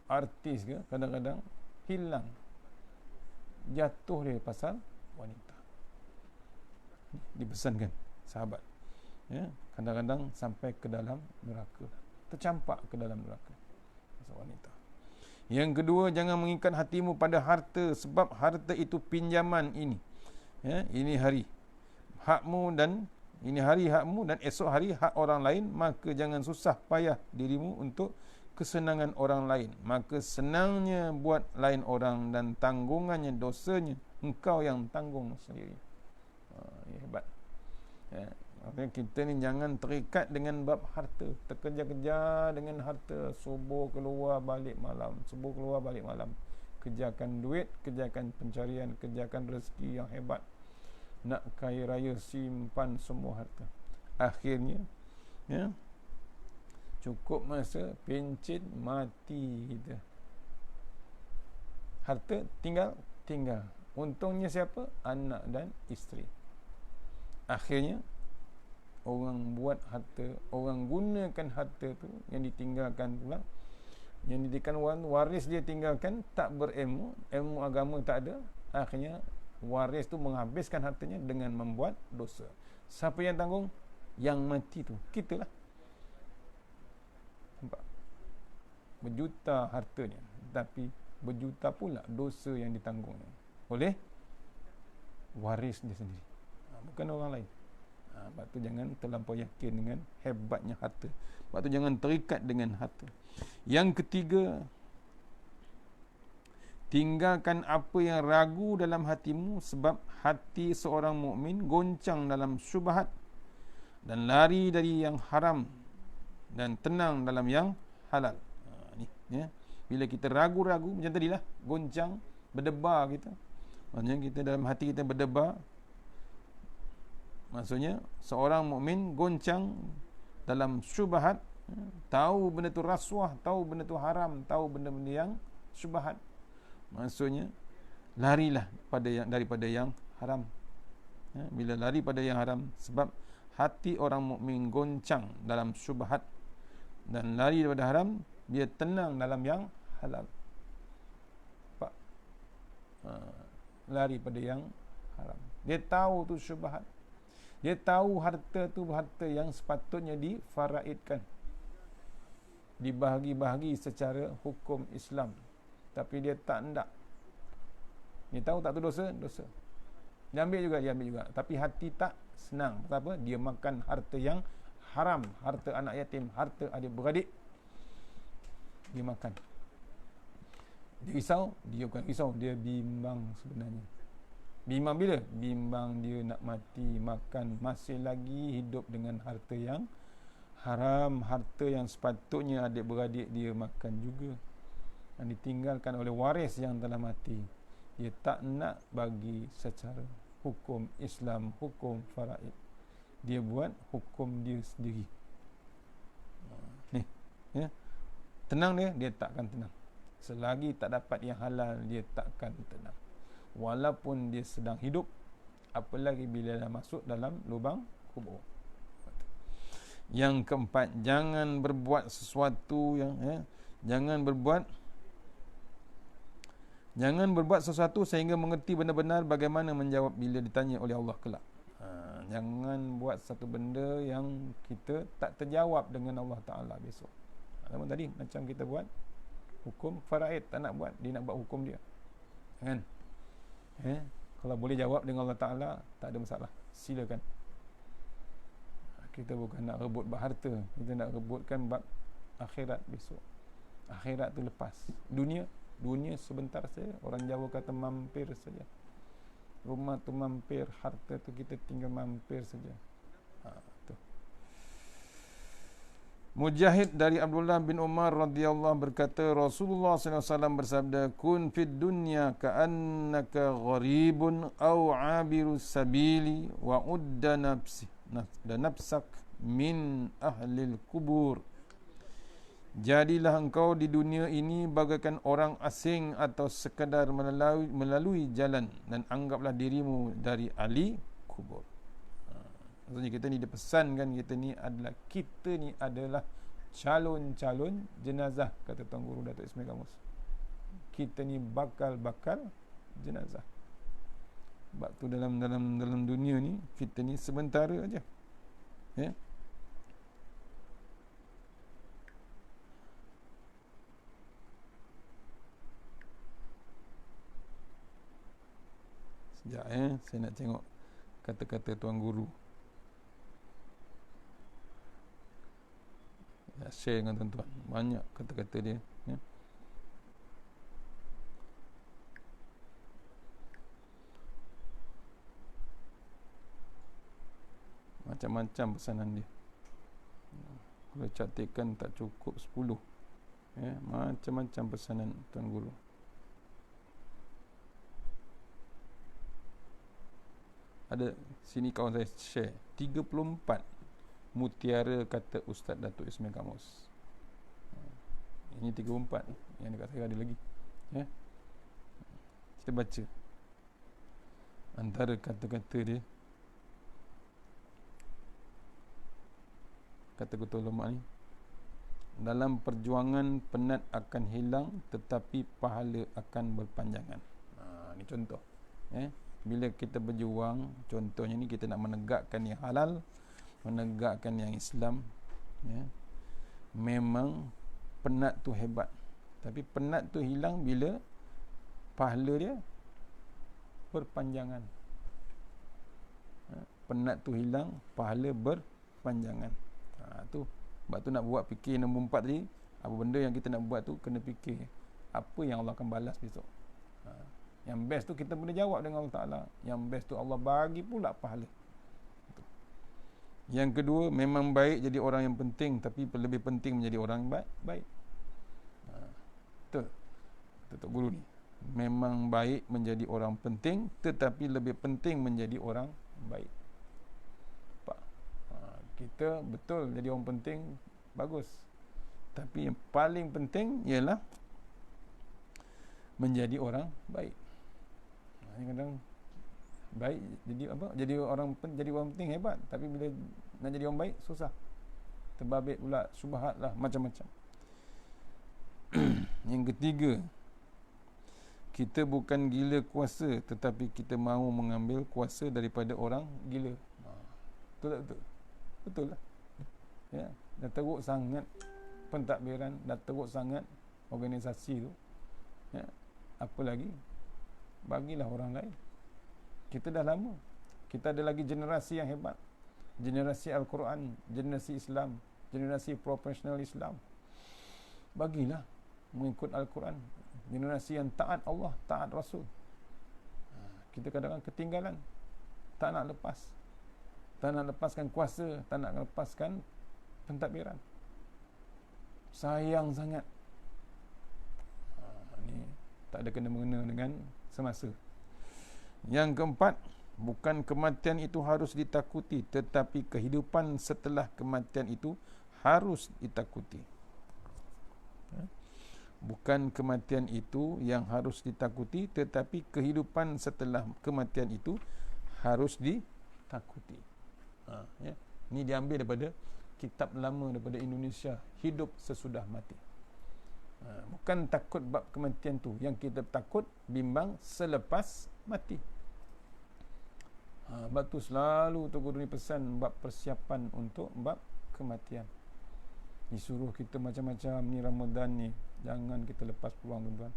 artis ke, kadang-kadang hilang, jatuh dia pasal wanita. Dipesankan sahabat, kadang-kadang sampai ke dalam neraka, tercampak ke dalam neraka pasal wanita. Yang kedua, jangan mengikat hatimu pada harta, sebab harta itu pinjaman ini. Ya, ini hari hakmu dan ini hari hakmu dan esok hari hak orang lain, maka jangan susah payah dirimu untuk kesenangan orang lain. Maka senangnya buat lain orang dan tanggungannya, dosanya engkau yang tanggung sendiri. Hebat. Ya. Makanya kita ni jangan terikat dengan bab harta, terkejar-kejar dengan harta, subuh keluar balik malam, subuh keluar balik malam. Kejarkan duit, kejarkan pencarian, kejarkan rezeki yang hebat. Nak kaya raya, simpan semua harta. Akhirnya, ya, cukup masa pencit mati kita. Harta tinggal. Untungnya siapa? Anak dan isteri. Akhirnya orang buat harta, orang gunakan harta tu yang ditinggalkan pula, yang ditinggalkan waris dia tinggalkan, tak berilmu, ilmu agama tak ada. Akhirnya waris tu menghabiskan hartanya dengan membuat dosa. Siapa yang tanggung? Yang mati tu kita lah. Nampak? Berjuta hartanya, tapi berjuta pula dosa yang ditanggungnya oleh waris dia sendiri, bukan orang lain. Sebab tu jangan terlampau yakin dengan hebatnya harta. Sebab tu jangan terikat dengan harta. Yang ketiga, tinggalkan apa yang ragu dalam hatimu, sebab hati seorang mukmin goncang dalam syubhat dan lari dari yang haram dan tenang dalam yang halal. Ni, ya. Bila kita ragu-ragu macam tadilah, goncang, berdebar kita. Maksudnya kita dalam hati kita berdebar. Maksudnya seorang mukmin goncang dalam syubhat, tahu benda tu rasuah, tahu benda tu haram, tahu benda-benda yang syubhat. Maksudnya larilah daripada yang haram. Ya, bila lari pada yang haram, sebab hati orang mukmin goncang dalam syubhat dan lari daripada haram, dia tenang dalam yang halal. Pak, lari pada yang haram. Dia tahu tu syubhat. Dia tahu harta tu harta yang sepatutnya difaraidkan, dibahagi-bahagi secara hukum Islam, tapi dia tak hendak. Dia tahu tak tu dosa, dia ambil juga, tapi hati tak senang. Kenapa? Dia makan harta yang haram, harta anak yatim, harta adik-beradik, dia makan. Dia risau? Dia bukan risau, dia bimbang sebenarnya. Bimbang bila? Bimbang dia nak mati, makan, masih lagi hidup dengan harta yang haram, harta yang sepatutnya adik-beradik dia makan juga, yang ditinggalkan oleh waris yang telah mati. Dia tak nak bagi secara hukum Islam, hukum faraid. Dia buat hukum dia sendiri. Ni, ya. Tenang dia takkan tenang. Selagi tak dapat yang halal, dia takkan tenang. Walaupun dia sedang hidup, apalagi bila dah masuk dalam lubang kubur. Yang keempat, jangan berbuat sesuatu yang jangan berbuat sesuatu sehingga mengerti benar-benar bagaimana menjawab bila ditanya oleh Allah kelak. Jangan buat satu benda yang kita tak terjawab dengan Allah Ta'ala besok. Sama tadi, macam kita buat hukum faraid, tak nak buat, dia nak buat hukum dia. Jangan. Kalau boleh jawab dengan Allah Ta'ala, tak ada masalah, silakan. Kita bukan nak rebut bab harta, kita nak rebutkan bab akhirat besok. Akhirat tu lepas. Dunia sebentar saja. Orang Jawa kata mampir saja. Rumah tu mampir, harta tu kita tinggal mampir saja. Tu. Mujahid dari Abdullah bin Umar radhiyallahu berkata, Rasulullah SAW bersabda, kun fid dunya ka'annaka gharibun aw 'abiru sabili wa udda nafsak min ahlil kubur. Jadilah engkau di dunia ini bagaikan orang asing atau sekadar melalui jalan, dan anggaplah dirimu dari ahli kubur. Maksudnya kita ni dipesankan, kita ni adalah calon-calon jenazah, kata Tuan Guru Datuk Ismail Kamus. Kita ni bakal jenazah. Sebab tu dalam dunia ni kita ni sementara aja. Ya. Sekejap saya nak tengok kata-kata tuan guru. Share dengan tuan-tuan. Banyak kata-kata dia ya. Macam-macam pesanan dia. Kalau cantikkan tak cukup 10 ya. Macam-macam pesanan tuan guru. Ada sini kawan saya share 34 mutiara kata Ustaz Datuk Ismail Kamus. Ini 34, yang dekat saya ada lagi ya. Kita baca antara kata-kata dia. Kata ketua ulama ni, dalam perjuangan penat akan hilang tetapi pahala akan berpanjangan. Ni contoh bila kita berjuang, contohnya ni kita nak menegakkan yang halal, menegakkan yang Islam ya. Memang penat tu hebat, tapi penat tu hilang bila pahala dia berpanjangan. Penat tu hilang, pahala berpanjangan. Tu sebab tu nak buat fikir nombor 4 tadi, apa benda yang kita nak buat tu kena fikir apa yang Allah akan balas besok. Yang best tu kita boleh jawab dengan Allah Ta'ala. Yang best tu Allah bagi pula pahala. Yang kedua, memang baik jadi orang yang penting, tapi lebih penting menjadi orang baik. Betul Tok Guru ni. Memang baik menjadi orang penting, tetapi lebih penting menjadi orang baik. Kita betul jadi orang penting, bagus, tapi yang paling penting ialah menjadi orang baik. Kadang baik jadi apa? Jadi orang penting hebat, tapi bila nak jadi orang baik susah. Terbabit pula, syubhat lah, macam-macam. Yang ketiga, kita bukan gila kuasa, tetapi kita mahu mengambil kuasa daripada orang gila. Betul tak betul? Betul lah ya. Dah teruk sangat pentadbiran, dah teruk sangat organisasi tu ya. Apa lagi bagilah orang lain. Kita dah lama, kita ada lagi generasi yang hebat, generasi Al-Quran, generasi Islam, generasi profesional Islam. Bagilah mengikut Al-Quran, generasi yang taat Allah, taat Rasul. Kita kadang-kadang ketinggalan, tak nak lepas, tak nak lepaskan kuasa, tak nak lepaskan pentadbiran. Sayang sangat. Ni tak ada kena-mengena dengan semasa. Yang keempat, bukan kematian itu harus ditakuti, tetapi kehidupan setelah kematian itu harus ditakuti. Bukan kematian itu yang harus ditakuti, tetapi kehidupan setelah kematian itu harus ditakuti. Ya. Ini diambil daripada kitab lama daripada Indonesia, Hidup Sesudah Mati. Bukan takut bab kematian tu, yang kita takut bimbang selepas mati. Bab tu selalu Tok Guru ni pesan bab persiapan untuk bab kematian. Disuruh kita macam-macam ni Ramadan ni, jangan kita lepas peluang tuan-tuan.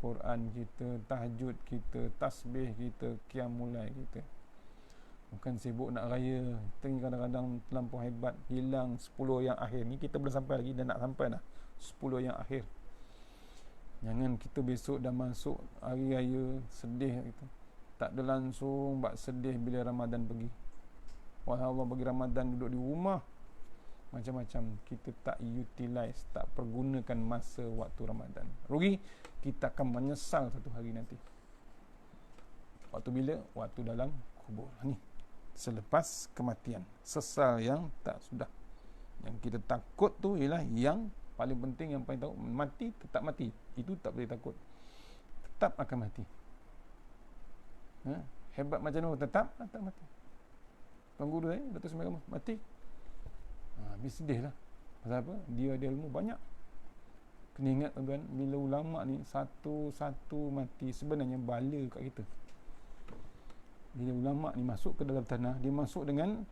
Quran kita, tahajud kita, tasbih kita, qiyamul lail kita. Bukan sibuk nak raya, kadang-kadang terlampau hebat, hilang 10 yang akhir ni, kita belum sampai lagi, dah nak sampai dah 10 yang akhir. Jangan kita besok dah masuk hari raya sedih gitu. Tak ada langsung bak sedih bila Ramadan pergi. Wahai Allah bagi Ramadan duduk di rumah, macam-macam kita tak utilize, tak pergunakan masa waktu Ramadan. Rugi, kita akan menyesal satu hari nanti. Waktu bila? Waktu dalam kubur. Ni selepas kematian, sesal yang tak sudah. Yang kita takut tu ialah yang paling penting, yang paling tahu, mati tetap mati. Itu tak boleh takut, tetap akan mati. Hebat macam mana tetap mati. Tuan Guru Datuk Ismail Kamus mati, habis sedih lah. Pasal apa? Dia ada ilmu banyak. Kena ingat tuan-tuan, bila ulama ni satu-satu mati, sebenarnya bala kat kita. Bila ulama ni masuk ke dalam tanah, dia masuk dengan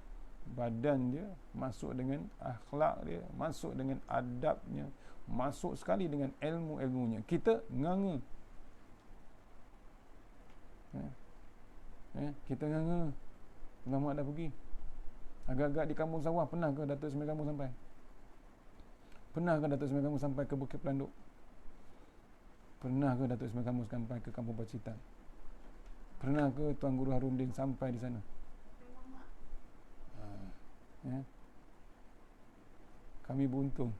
badan dia, masuk dengan akhlak dia, masuk dengan adabnya, masuk sekali dengan ilmu-ilmunya. Kita nganga. Kita nganga ulama dah pergi. Agak-agak di kampung sawah, pernah ke Datuk Seri Kamu sampai? Pernah ke Datuk Seri Kamu sampai ke Bukit Pelanduk? Pernah ke Datuk Seri Kamu sampai ke Kampung Pacitan? Pernah ke Tuan Guru Harudin sampai di sana? Kami beruntung,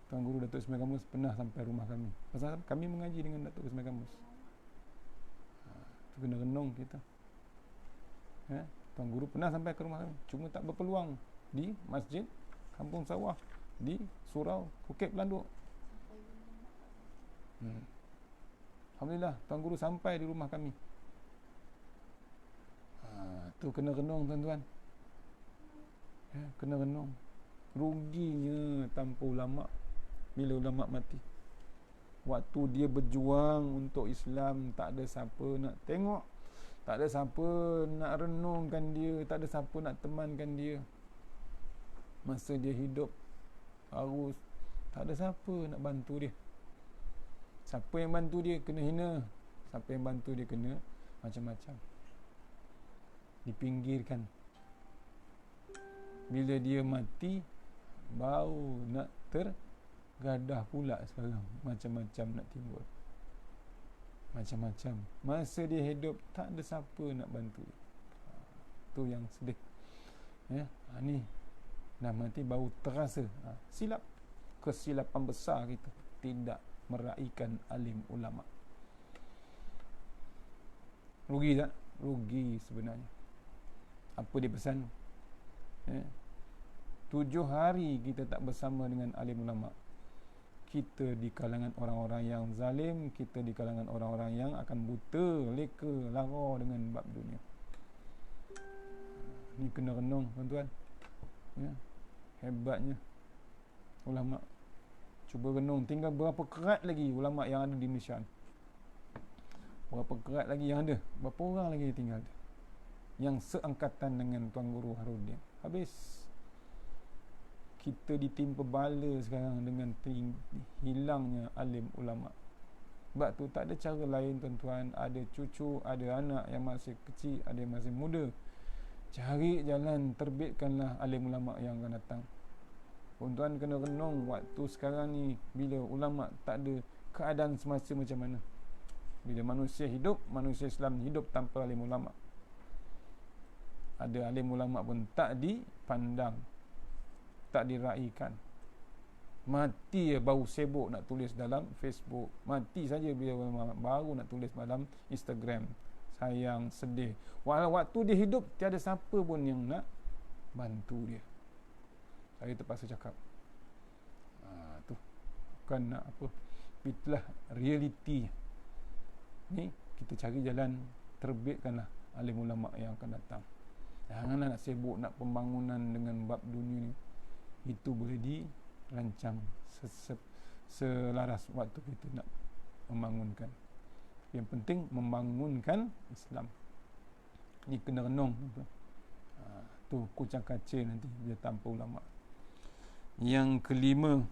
Tuan Guru Datuk Seri Kamus pernah sampai rumah kami. Pasal kami mengaji dengan Datuk Seri Kamus. Itu kena renung kita. Tuan Guru pernah sampai ke rumah kami, cuma tak berpeluang di masjid Kampung Sawah di Surau Bukit Pelanduk. Alhamdulillah Tuan Guru sampai di rumah kami. Tu kena renung tuan-tuan. Kena renung. Ruginya tanpa ulama bila ulama mati. Waktu dia berjuang untuk Islam, tak ada siapa nak tengok, tak ada siapa nak renungkan dia, tak ada siapa nak temankan dia. Masa dia hidup harus, tak ada siapa nak bantu dia. Siapa yang bantu dia kena hina, siapa yang bantu dia kena macam-macam, dipinggirkan. Bila dia mati, baru nak tergadah pula sekarang. Macam-macam nak timbul, macam-macam. Masa dia hidup, tak ada siapa nak bantu dia. Tu yang sedih. Ni dah mati baru terasa silap. Kesilapan besar kita tidak meraihkan alim ulama. Rugi tak? Rugi sebenarnya. Apa dia pesan? 7 hari kita tak bersama dengan alim ulama, kita di kalangan orang-orang yang zalim, kita di kalangan orang-orang yang akan buta, leka, lara dengan bab dunia. Ni kena renung tuan-tuan. Hebatnya ulama. Cuba renung, tinggal berapa kerat lagi ulama yang ada di Malaysia ni. Berapa kerat lagi yang ada? Berapa orang lagi yang tinggal ada yang seangkatan dengan Tuan Guru Harudin? Habis. Kita ditimpa bala sekarang dengan hilangnya alim ulama. Sebab tu tak ada cara lain tuan-tuan. Ada cucu, ada anak yang masih kecil, ada yang masih muda, cari jalan, terbitkanlah alim ulama yang akan datang. Tuan-tuan kena renung waktu sekarang ni, bila ulama tak ada, keadaan semasa macam mana. Bila manusia hidup, manusia Islam hidup tanpa alim ulama. Ada alim ulama pun tak dipandang, tak diraihkan. Mati baru sibuk nak tulis dalam Facebook. Mati saja bila baru nak tulis dalam Instagram. Sayang, sedih. Walau waktu dia hidup, tiada siapa pun yang nak bantu dia. Saya terpaksa cakap. Tu bukan nak apa, itulah realiti. Ni kita cari jalan, terbitkanlah alim ulama yang akan datang. Janganlah nak sibuk nak pembangunan dengan bab dunia ni. Itu boleh dirancang selaras waktu kita nak membangunkan. Yang penting membangunkan Islam. Ni kena renung. Tu kucang kacir nanti bila tanpa ulama. Yang kelima,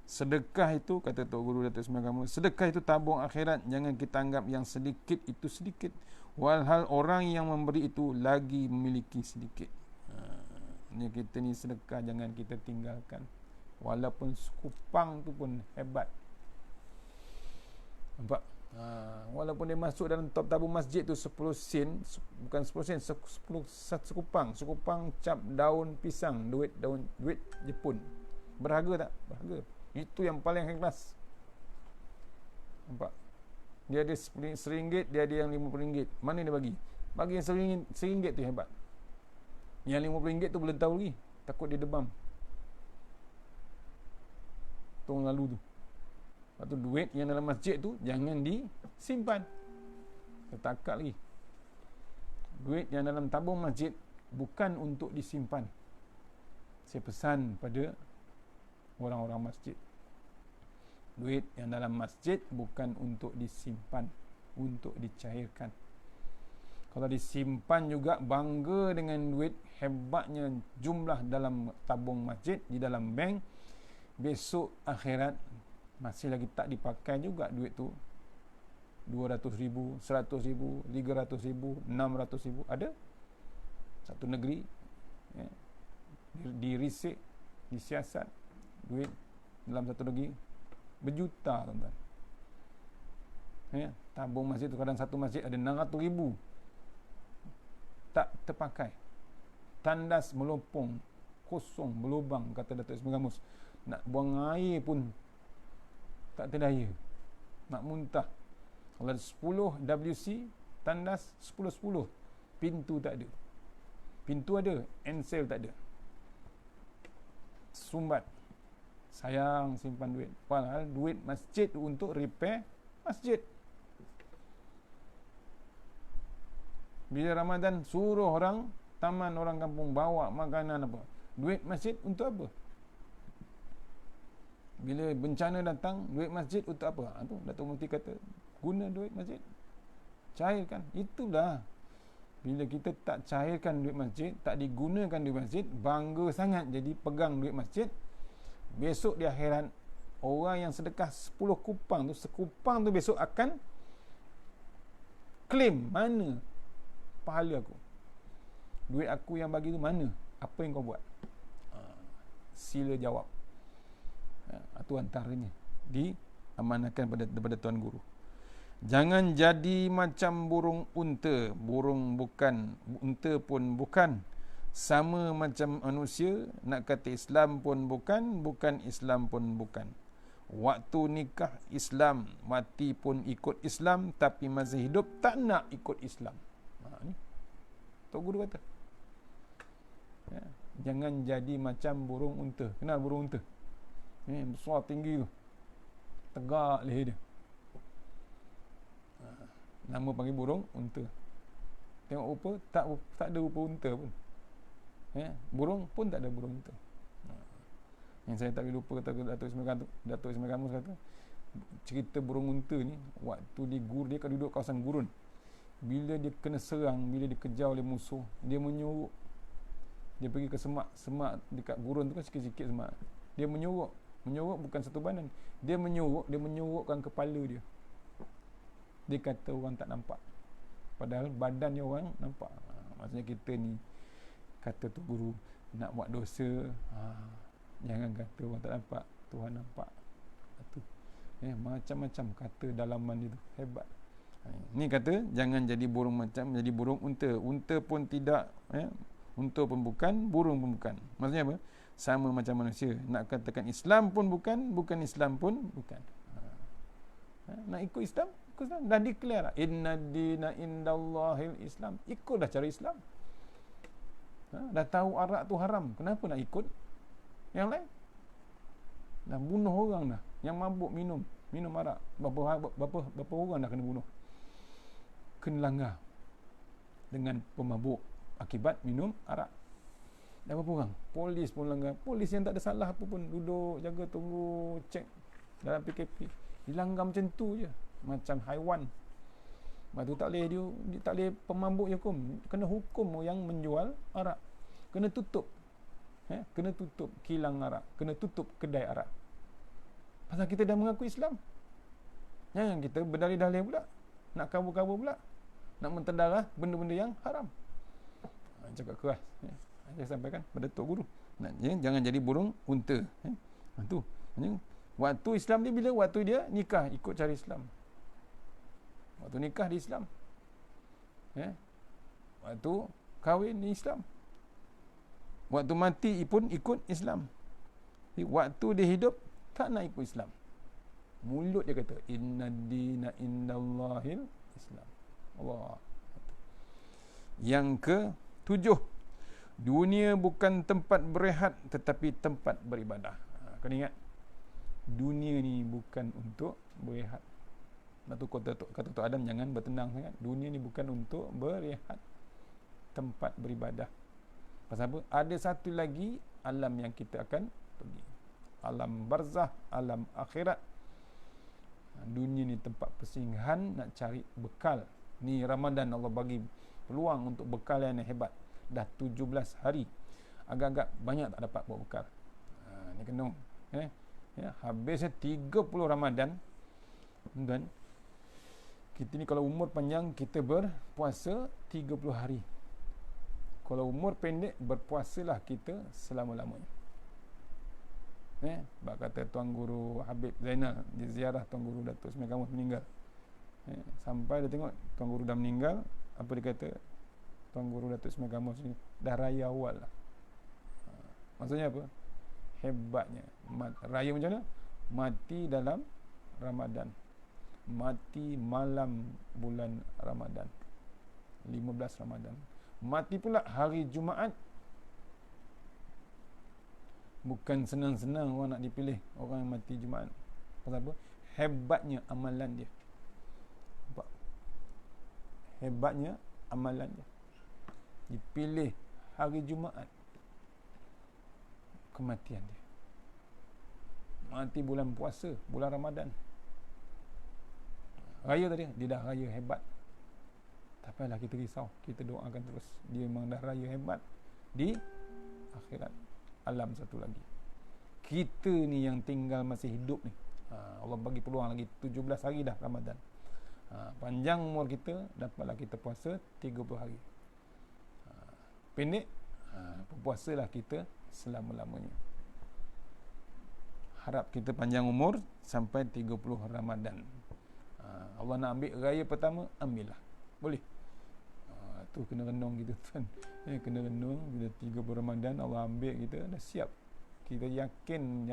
sedekah itu, kata Tok Guru Datuk Seri Kamu, sedekah itu tabung akhirat. Jangan kita anggap yang sedikit itu sedikit, walhal orang yang memberi itu lagi memiliki sedikit. Ni kita ni sedekah jangan kita tinggalkan. Walaupun sekupang tu pun hebat. Nampak? Walaupun dia masuk dalam tabung masjid tu 10 sen, bukan 10 sen, 10 sekupang, sekupang cap daun pisang, duit Jepun. Berharga tak? Berharga. Itu yang paling ikhlas. Nampak? Dia ada RM1, dia ada yang RM50. Mana dia bagi? Bagi yang RM1 tu hebat. Yang RM50 tu belum tahu lagi, takut dia demam. Tahun lalu tu. Lepas tu duit yang dalam masjid tu jangan disimpan. Ketakak lagi. Duit yang dalam tabung masjid bukan untuk disimpan. Saya pesan pada orang-orang masjid. Duit yang dalam masjid bukan untuk disimpan, untuk dicairkan. Kalau disimpan juga, bangga dengan duit, hebatnya jumlah dalam tabung masjid, di dalam bank, besok akhirat masih lagi tak dipakai juga duit tu. 200,000, 100,000, 300,000, 600,000. Ada satu negeri, ya, dirisik, disiasat, duit dalam satu negeri berjuta, tuan-tuan. Ya, tabung masjid tu, kadang satu masjid ada 600,000 tak terpakai, tandas melopong, kosong, berlubang, kata Datuk Ismail Gamus. Nak buang air pun tak terdaya, nak muntah. Kalau ada 10 WC, tandas 10-10, pintu tak ada. Pintu ada, ensel tak ada. Sumbat. Sayang simpan duit. Padahal duit masjid untuk repair masjid. Bila Ramadan, suruh orang taman, orang kampung bawa makanan apa. Duit masjid untuk apa? Bila bencana datang, duit masjid untuk apa? Tu Datuk Mufti kata, guna duit masjid, cairkan. Itulah, bila kita tak cairkan duit masjid, tak digunakan duit masjid, bangga sangat jadi pegang duit masjid. Besok di akhirat, orang yang sedekah 10 kupang tu, sekupang tu besok akan claim, mana pahala aku, duit aku yang bagi tu mana, apa yang kau buat? Sila jawab. Itu antaranya diamanahkan pada Tuan Guru. Jangan jadi macam burung unta. Burung bukan, unta pun bukan. Sama macam manusia, nak kata Islam pun bukan, bukan Islam pun bukan. Waktu nikah Islam, mati pun ikut Islam, tapi masa hidup tak nak ikut Islam. Ni Tok Guru kata, ya, jangan jadi macam burung unta. Kenal burung unta? Besar tinggi tu, tegak leher dia. Nama panggil burung unta. Tengok rupa, tak ada rupa unta pun. Burung pun tak ada burung unta. Yang saya tak boleh lupa kata Datuk Ismail Gamus kata, cerita burung unta ni, waktu dia kan duduk kawasan gurun. Bila dia kena serang, bila dikejar oleh musuh, dia menyorok. Dia pergi ke semak dekat gurun tu kan sikit-sikit semak. Dia menyorok bukan satu badan. Dia menyorokkan kepala dia. Dia kata orang tak nampak, padahal badan dia orang nampak. Maksudnya kita ni, kata tu guru, nak buat dosa, jangan kata orang tak nampak, Tuhan nampak. Itu macam-macam kata dalaman dia tu, hebat. Ni kata jangan jadi burung jadi burung unta. Unta pun tidak, unta pun bukan, burung pun bukan. Maksudnya apa? Sama macam manusia. Nak katakan Islam pun bukan, bukan Islam pun bukan. Nak ikut Islam, dah declare, inna dina indallahil Islam. Ikutlah cara Islam. Dah tahu arak tu haram, kenapa nak ikut yang lain? Dah bunuh orang dah, yang mabuk minum arak. Berapa orang dah kena bunuh, kena langgar dengan pemabuk akibat minum arak. Dah berapa orang? Polis pun langgar. Polis yang tak ada salah apa pun, duduk jaga, tunggu, cek dalam PKP, dilanggar macam tu je, macam haiwan. Lepas tu tak boleh pemabuk je hukum, kena hukum yang menjual arak, kena tutup. Kena tutup kilang arak, kena tutup kedai arak. Pasal kita dah mengaku Islam. Jangan kita berdalih-dalih pula, nak kabur-kabur pula, nak mentedarah benda-benda yang haram. Cakap keras. Saya sampaikan pada Tok Guru. Jangan jadi burung unta. Tu. Waktu Islam dia bila? Waktu dia nikah ikut cara Islam. Waktu nikah di Islam. Waktu kahwin di Islam. Waktu mati pun ikut Islam. Waktu dia hidup tak nak ikut Islam. Mulut dia kata inna dina indallahil Islam. Allah. Yang ke-7, dunia bukan tempat berehat tetapi tempat beribadah. Kena ingat, dunia ni bukan untuk berehat. Kata Tok Adam, jangan bertenang sangat. Dunia ni bukan untuk berehat, tempat beribadah. Pasal apa? Ada satu lagi alam yang kita akan pergi. Alam barzah, alam akhirat. Dunia ni tempat persinggahan, nak cari bekal. Ni Ramadan Allah bagi peluang untuk bekal yang hebat. Dah 17 hari. Agak-agak banyak tak dapat buat bekal. Ni kena. Habisnya 30 Ramadan. Dan Kita ni kalau umur panjang, kita berpuasa 30 hari. Kalau umur pendek, berpuasalah kita selama-lamanya. Bak kata Tuan Guru Habib Zainal, dia ziarah Tuan Guru Datuk Ismail Kamus meninggal. Sampai dia tengok Tuan Guru dah meninggal, apa dia kata? Tuan Guru Datuk Ismail Kamus ni dah raya awal lah. Maksudnya apa? Hebatnya. Raya macam mana? Mati dalam Ramadan. Mati malam bulan Ramadan, 15 Ramadan. Mati pula hari Jumaat. Bukan senang-senang orang nak dipilih orang yang mati Jumaat. Pasal apa? Hebatnya amalan dia. Nampak? Hebatnya amalan dia. Dipilih hari Jumaat. Kematian dia. Mati bulan puasa, bulan Ramadan. Raya tadi, dia dah raya hebat. Tak payahlah kita risau. Kita doakan terus. Dia memang dah raya hebat di akhirat. Alam satu lagi. Kita ni yang tinggal masih hidup ni. Allah bagi peluang lagi 17 hari dah Ramadan. Panjang umur kita, dapatlah kita puasa 30 hari. Pendek, puasalah kita selama-lamanya. Harap kita panjang umur sampai 30 Ramadan. Allah nak ambil raya pertama, ambillah. Boleh. Tu kena renung kita tuan. Kena renung bila 30 Ramadan Allah ambil kita, dah siap. Kita yakin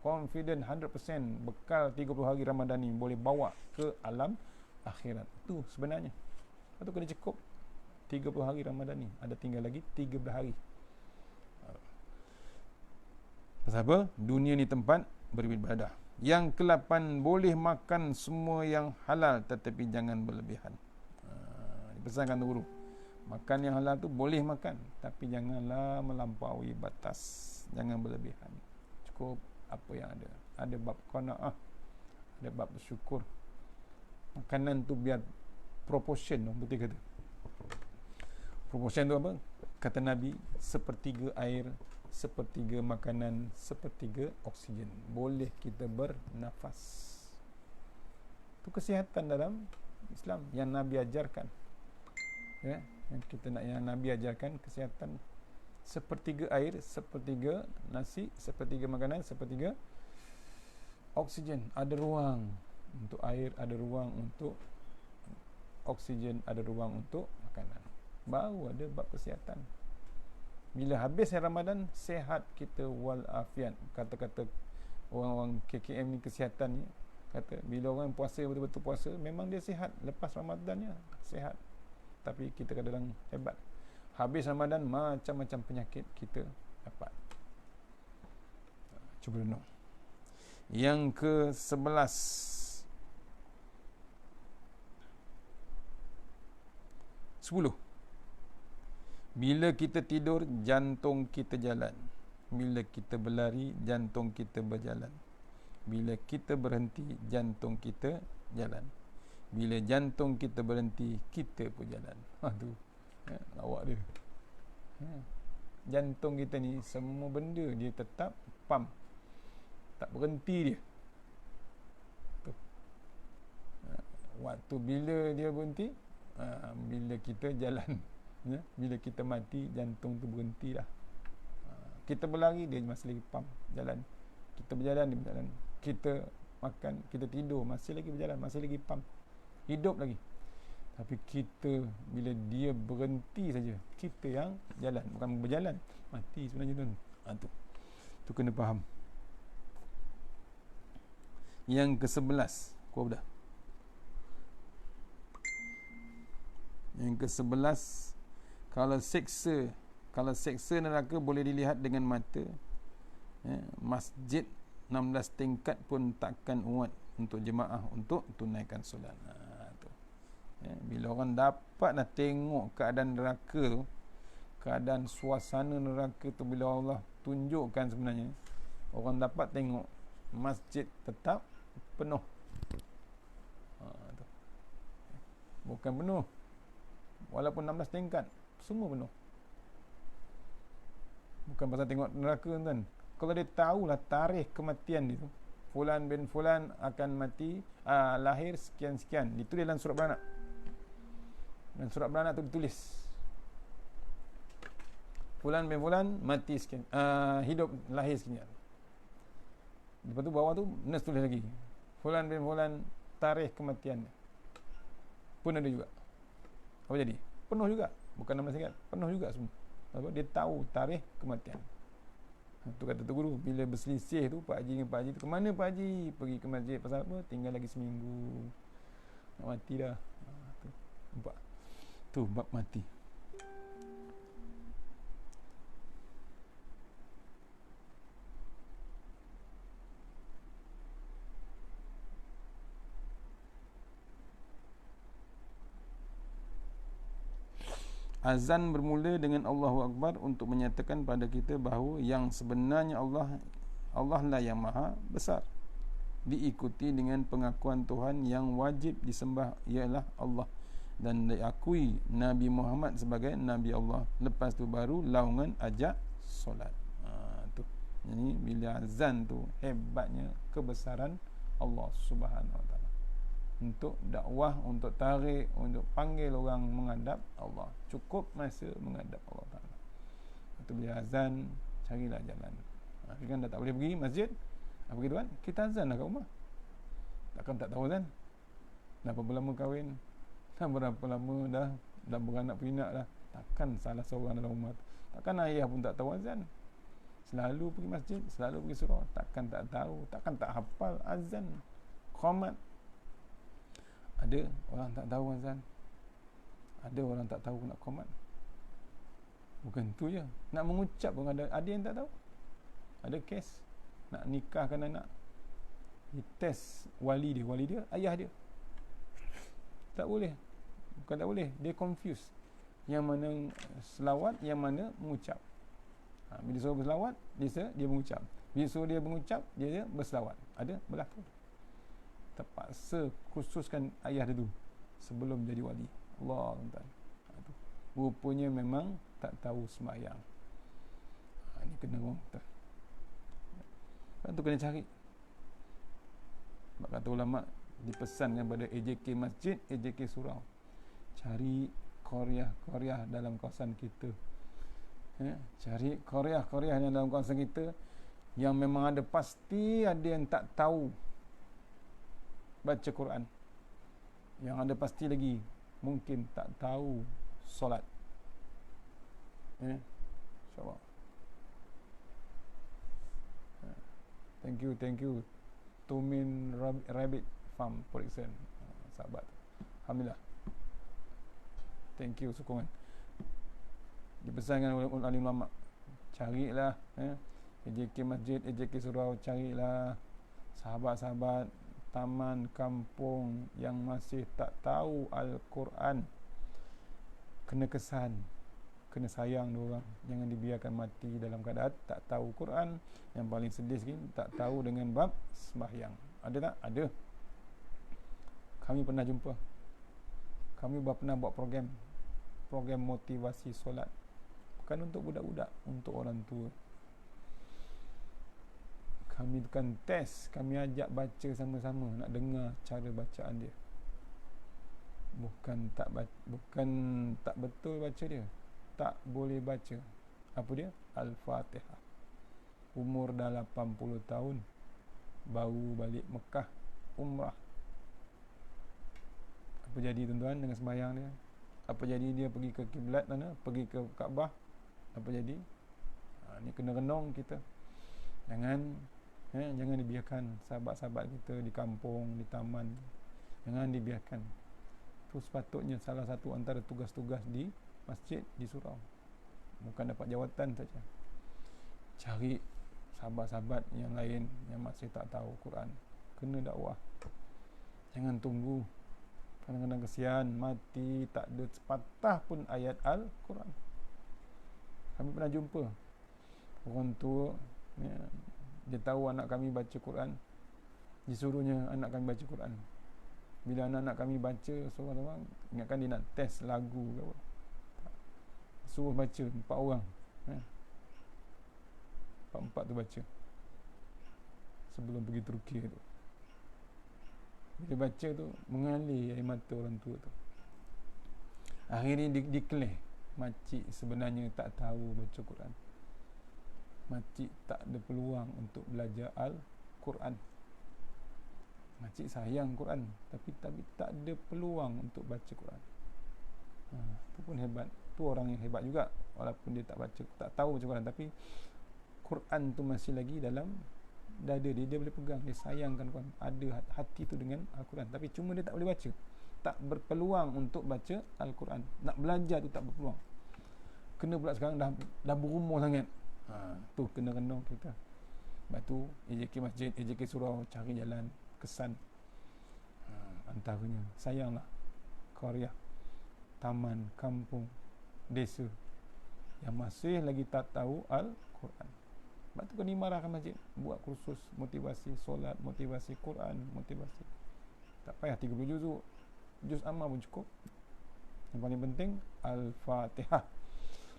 confident 100% bekal 30 hari Ramadan ni boleh bawa ke alam akhirat. Tu sebenarnya. Itu kena cukup 30 hari Ramadan ni. Ada tinggal lagi 13 hari. Pasal apa? Dunia ni tempat beribadah. Yang ke-8, boleh makan semua yang halal tetapi jangan berlebihan. Dipesankan guru. Makan yang halal tu boleh makan, tapi janganlah melampaui batas. Jangan berlebihan. Cukup apa yang ada. Ada bab qanaah, ada bab bersyukur. Makanan tu biar proportion, betul kata. Proportion tu apa? Kata Nabi, sepertiga air, sepertiga makanan, sepertiga oksigen. Boleh kita bernafas. Itu kesihatan dalam Islam yang Nabi ajarkan. Yang kita nak, yang Nabi ajarkan kesihatan. Sepertiga air, sepertiga nasi, sepertiga makanan, sepertiga oksigen. Ada ruang untuk air, ada ruang untuk oksigen, ada ruang untuk makanan. Baru ada bab kesihatan. Bila habis Ramadan, sehat kita walafiat. Kata-kata orang-orang KKM ni, kesihatan ni, kata bila orang puasa betul-betul puasa, memang dia sihat. Lepas Ramadannya sihat. Tapi kita kadang-kadang hebat. Habis Ramadan, macam-macam penyakit kita dapat. Cuba renung. Yang ke-11, bila kita tidur, jantung kita jalan. Bila kita berlari, jantung kita berjalan. Bila kita berhenti, jantung kita jalan. Bila jantung kita berhenti, kita pun jalan. Tu lawak dia. Jantung kita ni, semua benda dia tetap pump, tak berhenti dia. Tu. Waktu bila dia berhenti, bila kita jalan. Bila kita mati, jantung tu berhenti dah. Kita berlari, dia masih lagi pump, jalan. Kita berjalan, dia berjalan. Kita makan, kita tidur, masih lagi berjalan, masih lagi pump, hidup lagi. Tapi kita, bila dia berhenti saja, kita yang jalan, bukan berjalan, mati sebenarnya tu. Tu kena faham. Yang ke-11, kau dah. Yang ke-11, kalau seksa neraka boleh dilihat dengan mata, masjid 16 tingkat pun takkan muat untuk jemaah untuk tunaikan solat. Bila orang dapat dah tengok keadaan neraka tu, keadaan suasana neraka tu, bila Allah tunjukkan sebenarnya, orang dapat tengok masjid tetap penuh. Bukan penuh, walaupun 16 tingkat semua penuh. Bukan pasal tengok neraka kan. Kalau dia tahulah tarikh kematian dia tu, fulan bin fulan akan mati, lahir sekian-sekian, ditulis dalam surat beranak. Dan surat beranak tu ditulis fulan bin fulan mati sekian, hidup lahir sekian. Lepas tu bawah tu nurse tulis lagi fulan bin fulan tarikh kematian pun ada juga. Apa jadi? Penuh juga, bukan 16 ringgit, penuh juga semua. Sebab dia tahu tarikh kematian. Tu kata tu guru, bila berselisih tu Pak Haji dengan Pak Haji tu, ke mana Pak Haji? Pergi ke masjid, pasal apa? Tinggal lagi seminggu nak mati dah. Tu nampak, tu bab mati. Azan bermula dengan Allahu Akbar untuk menyatakan pada kita bahawa yang sebenarnya Allah lah yang maha besar. Diikuti dengan pengakuan Tuhan yang wajib disembah ialah Allah, dan diakui Nabi Muhammad sebagai Nabi Allah. Lepas tu baru laungan ajak solat. Tu. Jadi bila azan tu hebatnya kebesaran Allah Subhanahu Wa Taala. Untuk dakwah, untuk tarik, untuk panggil orang menghadap Allah. Cukup masa menghadap Allah Ta'ala. Itu bila azan, carilah jalan. Kan dah tak boleh pergi masjid, apa gitu kan? Kita azan lah kat rumah. Takkan tak tahu azan? Dah berapa lama kahwin? Dah berapa lama dah beranak pinak dah? Takkan salah seorang dalam rumah tu. Takkan ayah pun tak tahu azan. Selalu pergi masjid, selalu pergi surau. Takkan tak tahu, takkan tak hafal azan. Qomat. Ada orang tak tahu azan. Ada orang tak tahu nak qomat. Bukan tu je, nak mengucap pun ada yang tak tahu. Ada kes nak nikahkan anak, dites wali dia ayah dia. Tak boleh. Bukan tak boleh, dia confuse. Yang mana selawat, yang mana mengucap. Bila suruh berselawat, dia mengucap. Bila suruh dia mengucap, dia berselawat. Ada berlaku. Terpaksa khususkan ayah dia tu sebelum jadi wali. Allah Ta'ala. Rupanya memang tak tahu sembahyang. Ini kena orang tu. Kan tu kena cari. Sebab kata ulama dipesankan pada AJK masjid, AJK surau, cari Korea dalam kawasan kita. Cari Korea yang dalam kawasan kita yang memang ada, pasti ada yang tak tahu baca Quran. Yang ada pasti lagi mungkin tak tahu solat. InsyaAllah. Thank you Tumin Rabbit Farm Production, sahabat. Alhamdulillah. Thank you sokongan. Dipesankan oleh alim ulama, carilah AJK masjid, AJK surau, carilah sahabat-sahabat taman kampung yang masih tak tahu Al-Quran. Kena kesan, kena sayang diorang. Jangan dibiarkan mati dalam keadaan tak tahu Quran. Yang paling sedih sikit, tak tahu dengan bab sembahyang. Ada tak? Ada. Kami pernah jumpa. Kami pernah buat program motivasi solat. Bukan untuk budak-budak, untuk orang tua. Kami bukan test, kami ajak baca sama-sama, nak dengar cara bacaan dia. Bukan tak betul baca dia, tak boleh baca. Apa dia? Al-Fatihah. Umur dah 80 tahun, baru balik Mekah umrah. Apa jadi tuan-tuan dengan sembahyang dia? Apa jadi dia pergi ke kiblat mana? Pergi ke Kaabah? Apa jadi? Ni kena renung kita. Jangan dibiarkan sahabat-sahabat kita di kampung, di taman. Jangan dibiarkan. Itu sepatutnya salah satu antara tugas-tugas di masjid, di surau. Bukan dapat jawatan saja. Cari sahabat-sahabat yang lain yang masih tak tahu Quran. Kena dakwah. Jangan tunggu. Kadang-kadang kesian, mati tak ada sepatah pun ayat Al-Quran. Kami pernah jumpa orang tua, dia tahu anak kami baca Quran, disuruhnya anak kami baca Quran. Bila anak-anak kami baca seorang-orang, ingatkan dia nak test lagu ke apa, suruh baca 4 orang, 4 tu baca. sebelum pergi Turki tu. Bila baca tu mengalir air mata orang tua tu. Akhirnya declare makcik sebenarnya tak tahu baca Quran. Makcik tak ada peluang untuk belajar Al-Quran. Makcik sayang Quran, tapi tak ada peluang untuk baca Quran. Itu pun hebat. Tu orang yang hebat juga, walaupun dia tak baca, tak tahu baca Quran, tapi Quran tu masih lagi dalam dada dia, dia boleh pegang, dia sayangkan Quran, ada hati tu dengan Al-Quran, tapi cuma dia tak boleh baca, tak berpeluang untuk baca Al-Quran. Nak belajar tu tak berpeluang. Kena pula sekarang dah berumur sangat. Tu kena renung kita. Sebab tu AJK masjid, AJK surau cari jalan kesan. Antaranya sayanglah Korea, taman, kampung, desa yang masih lagi tak tahu Al-Quran. Sebab tu kena marahkan masjid, buat kursus motivasi solat, motivasi Quran, motivasi. Tak payah 30 juz amma pun cukup. Yang paling penting Al-Fatihah.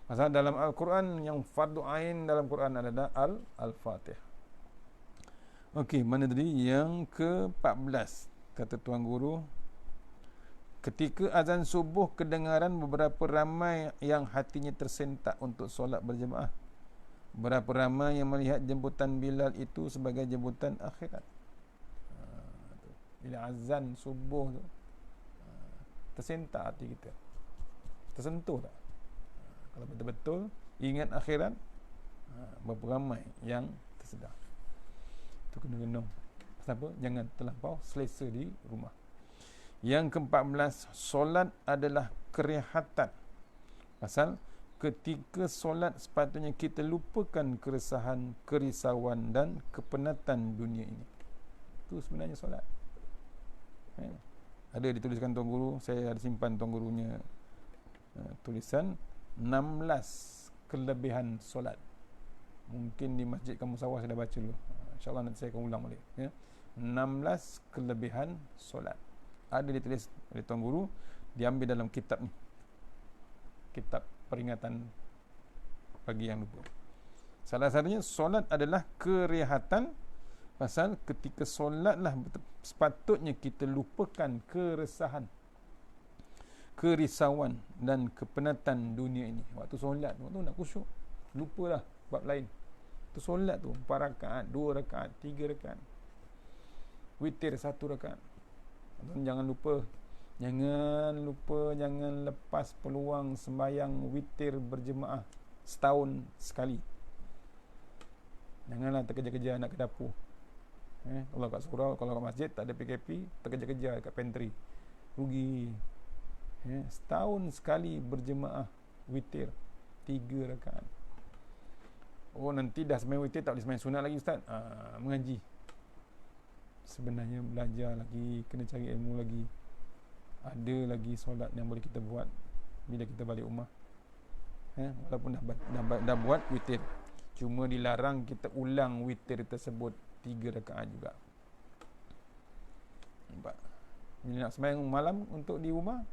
Pasal dalam Al-Quran yang fardu ain dalam Quran adalah Al-Fatihah. Okey, mana tadi? Yang ke-14. Kata Tuan Guru, ketika azan subuh kedengaran beberapa ramai yang hatinya tersentak untuk solat berjemaah. Berapa ramai yang melihat jemputan Bilal itu sebagai jemputan akhirat. Bila azan subuh tu, tersentak hati kita, tersentuh tak? Kalau betul-betul ingat akhirat, berapa ramai yang tersedar. Itu kena renung. Pasal apa? Jangan terlampau selesa di rumah. Yang ke-14, solat adalah kerehatan. Pasal ketika solat sepatutnya kita lupakan keresahan, kerisauan dan kepenatan dunia ini. Itu sebenarnya solat. Ada dituliskan Tuan Guru, saya ada simpan Tuan Gurunya tulisan 16 kelebihan solat. Mungkin di Masjid Kampung Sawah saya dah baca dulu. InsyaAllah nanti saya akan ulang balik. 16 kelebihan solat. Ada ditulis oleh Tuan Guru, diambil dalam kitab ni. Kitab peringatan bagi yang lupa. Salah satunya, solat adalah kerehatan. Pasal ketika solatlah sepatutnya kita lupakan keresahan, kerisauan dan kepenatan dunia ini. Waktu solat, waktu nak khusyuk, lupalah bab lain. Tu solat tu 4 rakaat, 2 rakaat, 3 rakaat. Witir 1 rakaat. Jangan lupa, jangan lepas peluang sembahyang witir berjemaah setahun sekali. Janganlah terkejar-kejar nak ke dapur. Kalau kat surau, kalau kat masjid tak ada PKP, terkejar-kejar kat pantry. Rugi. Setahun sekali berjemaah witir 3 rakaat. Oh, nanti dah sembahyang witir tak boleh sembahyang sunat lagi ustaz. Mengaji. Sebenarnya belajar lagi, kena cari ilmu lagi. Ada lagi solat yang boleh kita buat bila kita balik rumah. Walaupun dah buat witir, cuma dilarang kita ulang witir tersebut 3 rakaat juga. Nampak? Bila nak sembahyang malam untuk di rumah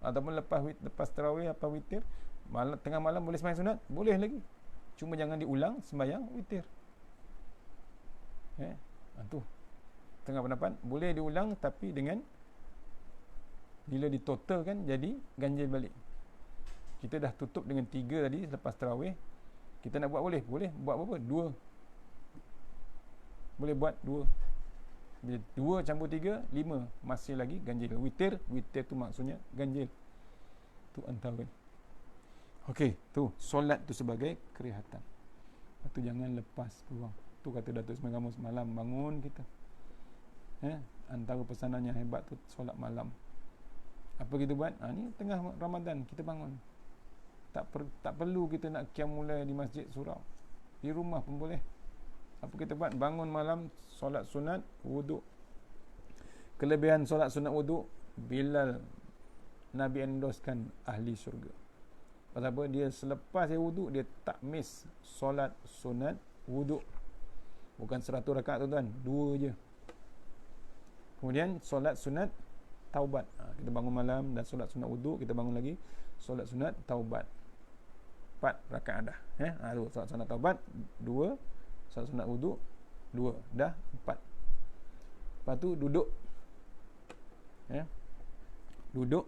ataupun lepas tarawih apa witir, tengah malam boleh sembahyang sunat, boleh lagi. Cuma jangan diulang sembahyang witir. Tu tengah pendapat boleh diulang, tapi dengan bila ditotalkan jadi ganjil balik. Kita dah tutup dengan 3 tadi lepas tarawih. Kita nak buat boleh buat berapa? 2. Boleh buat 2. Bila 2 campur 3, 5. Masih lagi ganjil. Witir tu maksudnya ganjil. Tu antara. Okey, tu solat tu sebagai kerehatan. Tu jangan lepas peluang. Tu kata Datuk Ismail Kamus, malam bangun kita. Antara pesanan yang hebat tu solat malam. Apa kita buat? Ni tengah Ramadan kita bangun. Tak perlu kita nak qiyam mulai di masjid surau. Di rumah pun boleh. Apa kita buat? Bangun malam, solat sunat, wuduk. Kelebihan solat sunat wuduk, Bilal Nabi endoskan ahli syurga. Pasal apa? Dia selepas dia wuduk, dia tak miss solat sunat wuduk. Bukan 100 rakaat tuan-tuan, 2 je. Kemudian solat sunat taubat. Kita bangun malam dan solat sunat wuduk, kita bangun lagi solat sunat taubat. 4 rakaat dah. Tu solat sunat taubat 2, solat sunat wuduk 2, dah 4. Lepas tu duduk, ya, duduk.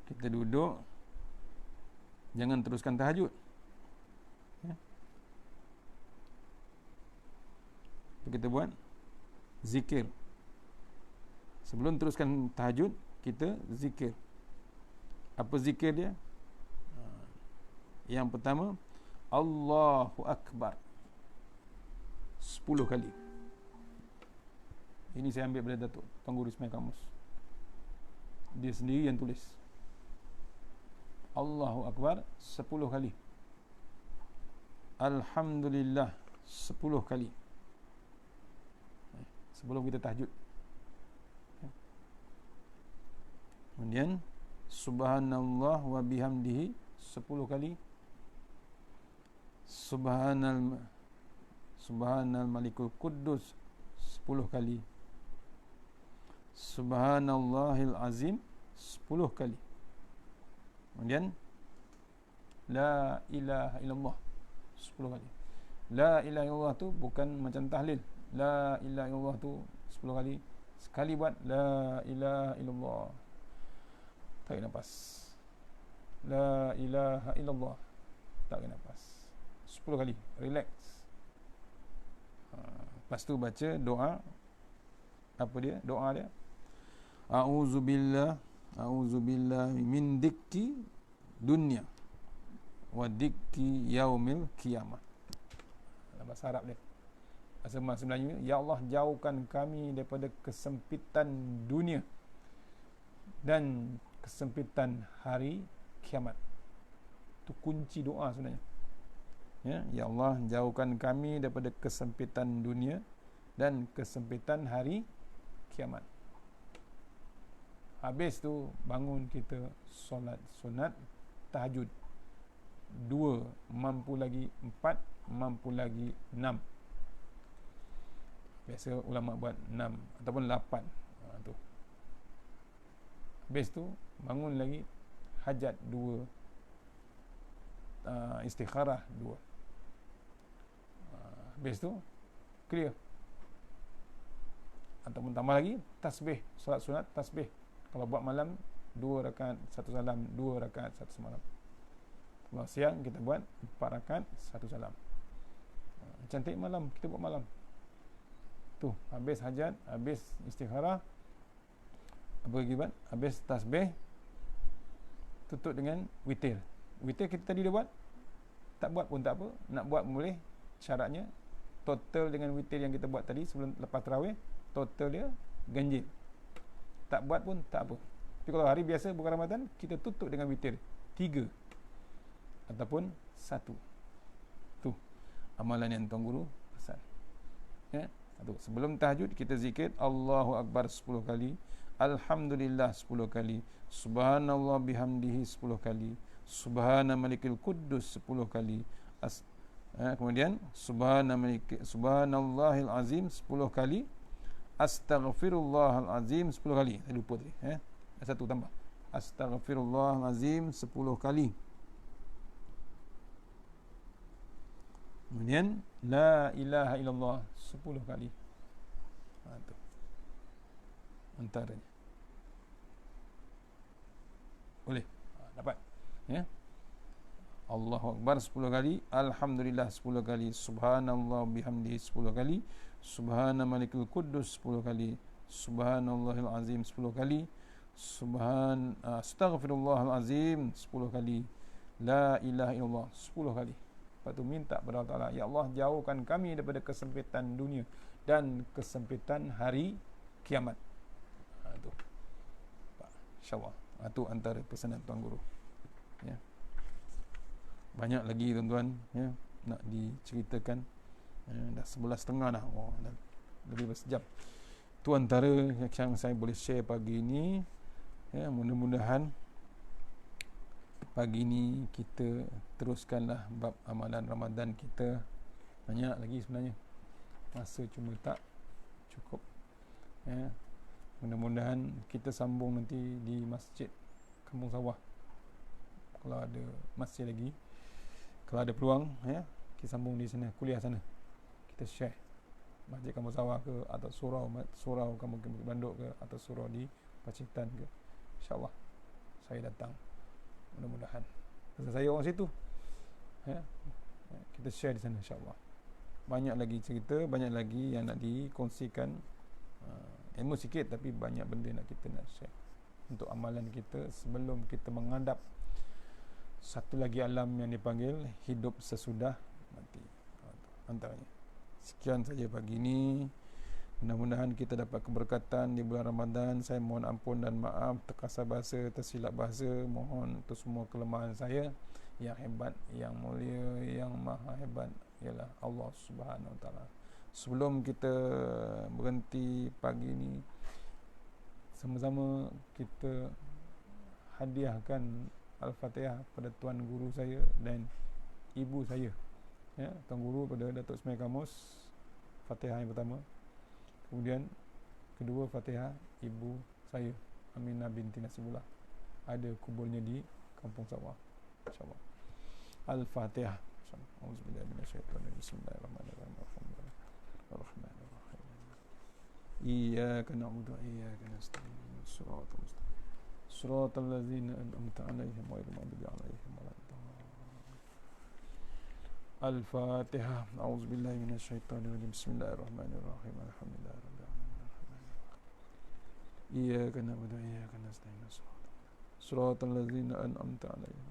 Kita duduk, jangan teruskan tahajud, ya. Apa kita buat? Zikir. Sebelum teruskan tahajud, kita zikir. Apa zikir dia? Yang pertama, Allahu Akbar 10 kali. Ini saya ambil daripada Datuk Tuan Guru Ismail Kamus. Dia sendiri yang tulis. Allahu Akbar 10 kali. Alhamdulillah 10 kali. Sebelum kita tahajud. Kemudian Subhanallah wa bihamdihi 10 kali. Subhanal Malikul Quddus 10 kali. Subhanallahil Azim 10 kali. Kemudian La ilaha illallah 10 kali. La ilaha illallah tu bukan macam tahlil. La ilaha illallah tu 10 kali. Sekali buat La ilaha illallah, tarik nafas. La ilaha illallah, tarik nafas 10 kali. Relax. Lepas tu baca doa. Apa dia? Doa dia, A'udzubillah min dikki dunya wa dikki yaumil qiyamah. Dalam bahasa Arab dia. Bahasa Melayu, ya Allah, jauhkan kami daripada kesempitan dunia dan kesempitan hari kiamat. Itu kunci doa sebenarnya. Ya Allah, jauhkan kami daripada kesempitan dunia dan kesempitan hari kiamat. Habis tu bangun kita solat sunat tahajud. 2 mampu lagi, 4 mampu lagi, 6. Biasa ulama buat 6 ataupun 8. Tu. Habis tu bangun lagi hajat 2, istikharah 2. Habis tu clear. Ataupun tambah lagi tasbih, solat sunat tasbih. Kalau buat malam 2 rakaat 1 salam, 2 rakaat 1 semalam. Kalau siang kita buat 4 rakaat 1 salam. Cantik malam, kita buat malam. Tu, habis hajat, habis istikharah, apa lagi buat? Habis tasbih, tutup dengan witir. Witir kita tadi dah buat. Tak buat pun tak apa. Nak buat boleh. Syaratnya total dengan witir yang kita buat tadi sebelum lepas tarawih, total dia ganjil. Tak buat pun tak apa. Tapi kalau hari biasa bukan Ramadan, kita tutup dengan witir 3 ataupun 1. Tu amalan yang Tuan Guru pesan. Ya. Sebelum tahajud kita zikir Allahu Akbar 10 kali, Alhamdulillah 10 kali, Subhanallah bihamdihi 10 kali, Subhana Malikil Quddus 10 kali, kemudian Subhanallahil Azim 10 kali, Astaghfirullahal Azim 10 kali. Saya lupa tadi, satu tambah. Astaghfirullahal Azim 10 kali. Kemudian La ilaha illallah 10 kali. Tu antaranya. Boleh? Dapat? Ya. Allahu Akbar 10 kali, Alhamdulillah 10 kali, Subhanallah bihamdihi 10 kali, Subhana Malikul Quddus 10 kali, Subhanallahil Azim 10 kali, Astaghfirullahal Azim 10 kali, La ilaha illallah 10 kali. Lepas tu minta kepada Allah Ta'ala, ya Allah, jauhkan kami daripada kesempitan dunia dan kesempitan hari kiamat. Itu InsyaAllah. Itu antara pesanan Tuan Guru. Ya. Banyak lagi tuan-tuan, ya, nak diceritakan. Dah 11.30 dah. Dah lebih bersejam. Itu antara yang saya boleh share pagi ini. Ya, mudah-mudahan pagi ini kita teruskanlah bab amalan Ramadan kita. Banyak lagi sebenarnya. Masa cuma tak cukup. Ya. Mudah-mudahan kita sambung nanti di Masjid Kampung Sawah. kalau ada masih lagi, kalau ada peluang ya, kita sambung di sana, kuliah sana, kita share Masjid Kampung Sawah ke, atau surau Kampung Banduk ke, atau surau di Pacitan ke, insyaAllah saya datang, mudah-mudahan. Pasal saya orang situ ya, kita share di sana insyaAllah. Banyak lagi cerita, banyak lagi yang nak dikongsikan. Ilmu sikit tapi banyak benda nak kita nak share untuk amalan kita sebelum kita menghadap satu lagi alam yang dipanggil hidup sesudah mati, antaranya. Sekian saja pagi ini. Mudah-mudahan kita dapat keberkatan di bulan Ramadan. Saya mohon ampun dan maaf terkasar bahasa, tersilap bahasa. Mohon untuk semua kelemahan saya. Yang hebat, yang mulia, yang maha hebat ialah Allah Subhanahu Wa Taala. Sebelum kita berhenti pagi ini, sama-sama kita hadiahkan Al-Fatihah pada Tuan Guru saya dan Ibu saya ya, Tuan Guru pada Datuk Ismail Kamus, Fatihah yang pertama. Kemudian kedua Fatihah Ibu saya, Aminah binti Nasibullah, ada kuburnya di Kampung Sawah, insyaAllah. Al-Fatihah. Auzubillahi minasyaitonir rajim. Bismillahirrahmanirrahim. Ar-Rahmanir-Rahim. Iyyaka na'budu wa iyyaka nasta'in. Shiratal ladzina an'amta 'alaihim ghairil maghdubi 'alaihim waladdallin. Al-Fatihah. Auzubillahi minasyaitonir rajim. Bismillahirrahmanirrahim. Alhamdulillahirabbil alamin. Iyyaka na'budu wa iyyaka nasta'in. Shiratal ladzina an'amta 'alaihim.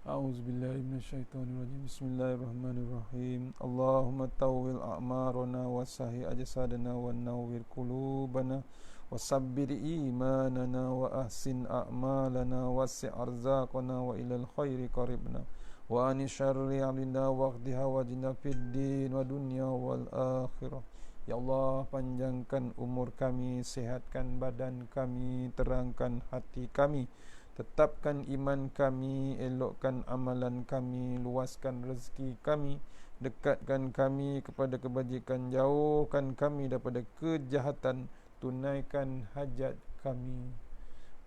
A'udzubillahi minasyaitonirrajim. Bismillahirrahmanirrahim. Allahumma tawwil a'marana wa sahih ajsadana wa nawwir qulubana wa sabbir imanana wa ahsin a'malana wa si' arzaqana wa ilal khairi qaribna wa ani syarri amrina wa qdiha wajna fid din wa dunya wal akhirah. Ya Allah, panjangkan umur kami, sihatkan badan kami, terangkan hati kami, tetapkan iman kami, elokkan amalan kami, luaskan rezeki kami, dekatkan kami kepada kebajikan, jauhkan kami daripada kejahatan, tunaikan hajat kami.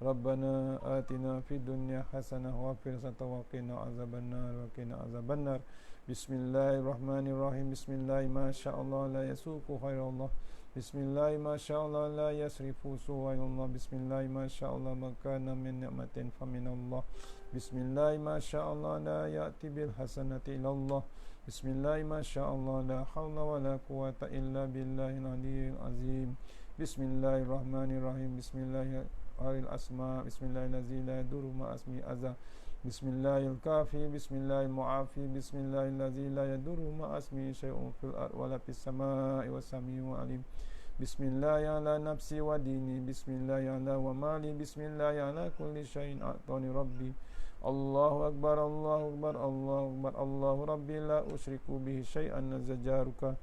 Rabbana atina fid dunya hasanah wa fil akhirati wa qina azabannar wa qina azabannar. Bismillahirrahmanirrahim. Bismillahi masyaallah la yasuqu khairallah. Bismillahi masyaallah la yasrifu suwaillah. Bismillahi masyaallah makana min ni'matin faminallah. Bismillahi masyaallah la ya'ti bil hasanati ilallah. Bismillahi masyaallah la hawla wa la quwata illa billahil aliyyil azim. Bismillahirrahmanirrahim. Bismillahil asma. Bismillahirrahmanirrahim. La yadurru ma asmi azza. Bismillahil kafi. Bismillahil mu'afi. Bismillahirrahmanirrahim. La yadurru ma asmi syai'un fil ard wa la fis samai wa samiu alim. Bismillahi ala nafsi wa dini. Bismillahi ala wa mali. Bismillahi ala kulli syai'in a'tani rabbi. Allahu akbar, Allahu akbar, Allahu akbar. Allahu rabbi la usyriku bihi syai'an nazajaruka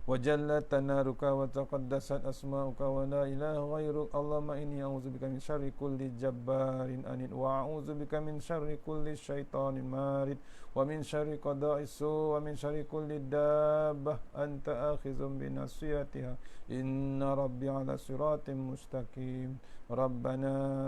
wa jalla tanaruka wa taqaddasat asma'uka wa la ilaha ghairuk. Allahumma inni a'udzubika min syarri kulli jabbarin anid wa a'udzubika min syarri kulli syaitanin marid wa min syarri qada'is su wa min syarri kulli dabbah anta akhizum bi nasiyatiha. Inna rabbi ala siratim mustaqim. Rabbana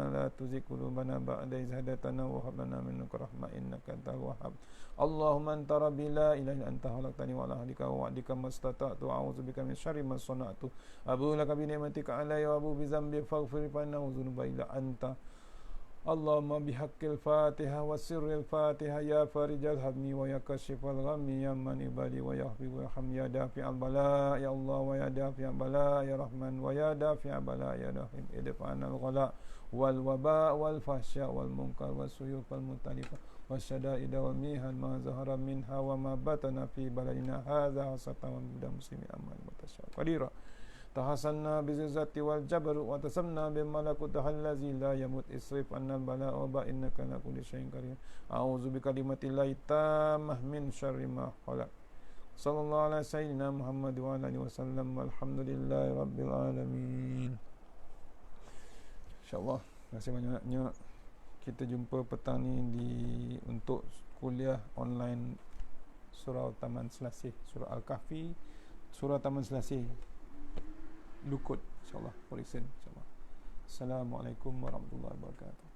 la tuzigh qulubana ba'da idh hadaytana wa hab lana min ladunka rahmah innaka antal wahhab. Allahumma anta rabbi la ilaha illa anta khalaqtani wa ala ahlika wa wa'dika mastata'tu a'udzubika min syarri ma sana'tu abu laka bi ni'matika alayya wa abu bi dzambi faghfir li anna dzunuba illa anta. Allahumma bihaqqil Fatihah wa sirril Fatihah ya farijal hammi wa ya kashifal ghammi ya man ibadi wa yahfi wa yarham ya dafi'al bala ya Allah wa ya dafi'al bala ya Rahman wa ya dafi'al bala ya Rahim. Idfa'anal ghala wal waba wal fahsya wal munkar was suyuf wal mutalifah wasyada'ida wal mihan ma zahara minha wa ma batana fi baladina hadza hasatan wa bidal muslimin amal mutasyaqqir qadira. Tahasanna bizizzati wal jabru wa tasamna bi malakut allazi la yamut isrif annal bala wa ba innaka la kulli syai'in qadir. A'udzu bi kalimatillahi tammah min syarri ma khalaq. Sallallahu alaihi sayyidina Muhammad wa alihi wasallam. Walhamdulillahi rabbil alamin. Insyaallah, terima kasih banyaknya. Kita jumpa petang ni untuk kuliah online surau Taman Selasih, surah Al-Kahfi, surah Taman Selasih. Lukut, insyaAllah, Polisen, insyaAllah. Assalamualaikum warahmatullahi wabarakatuh.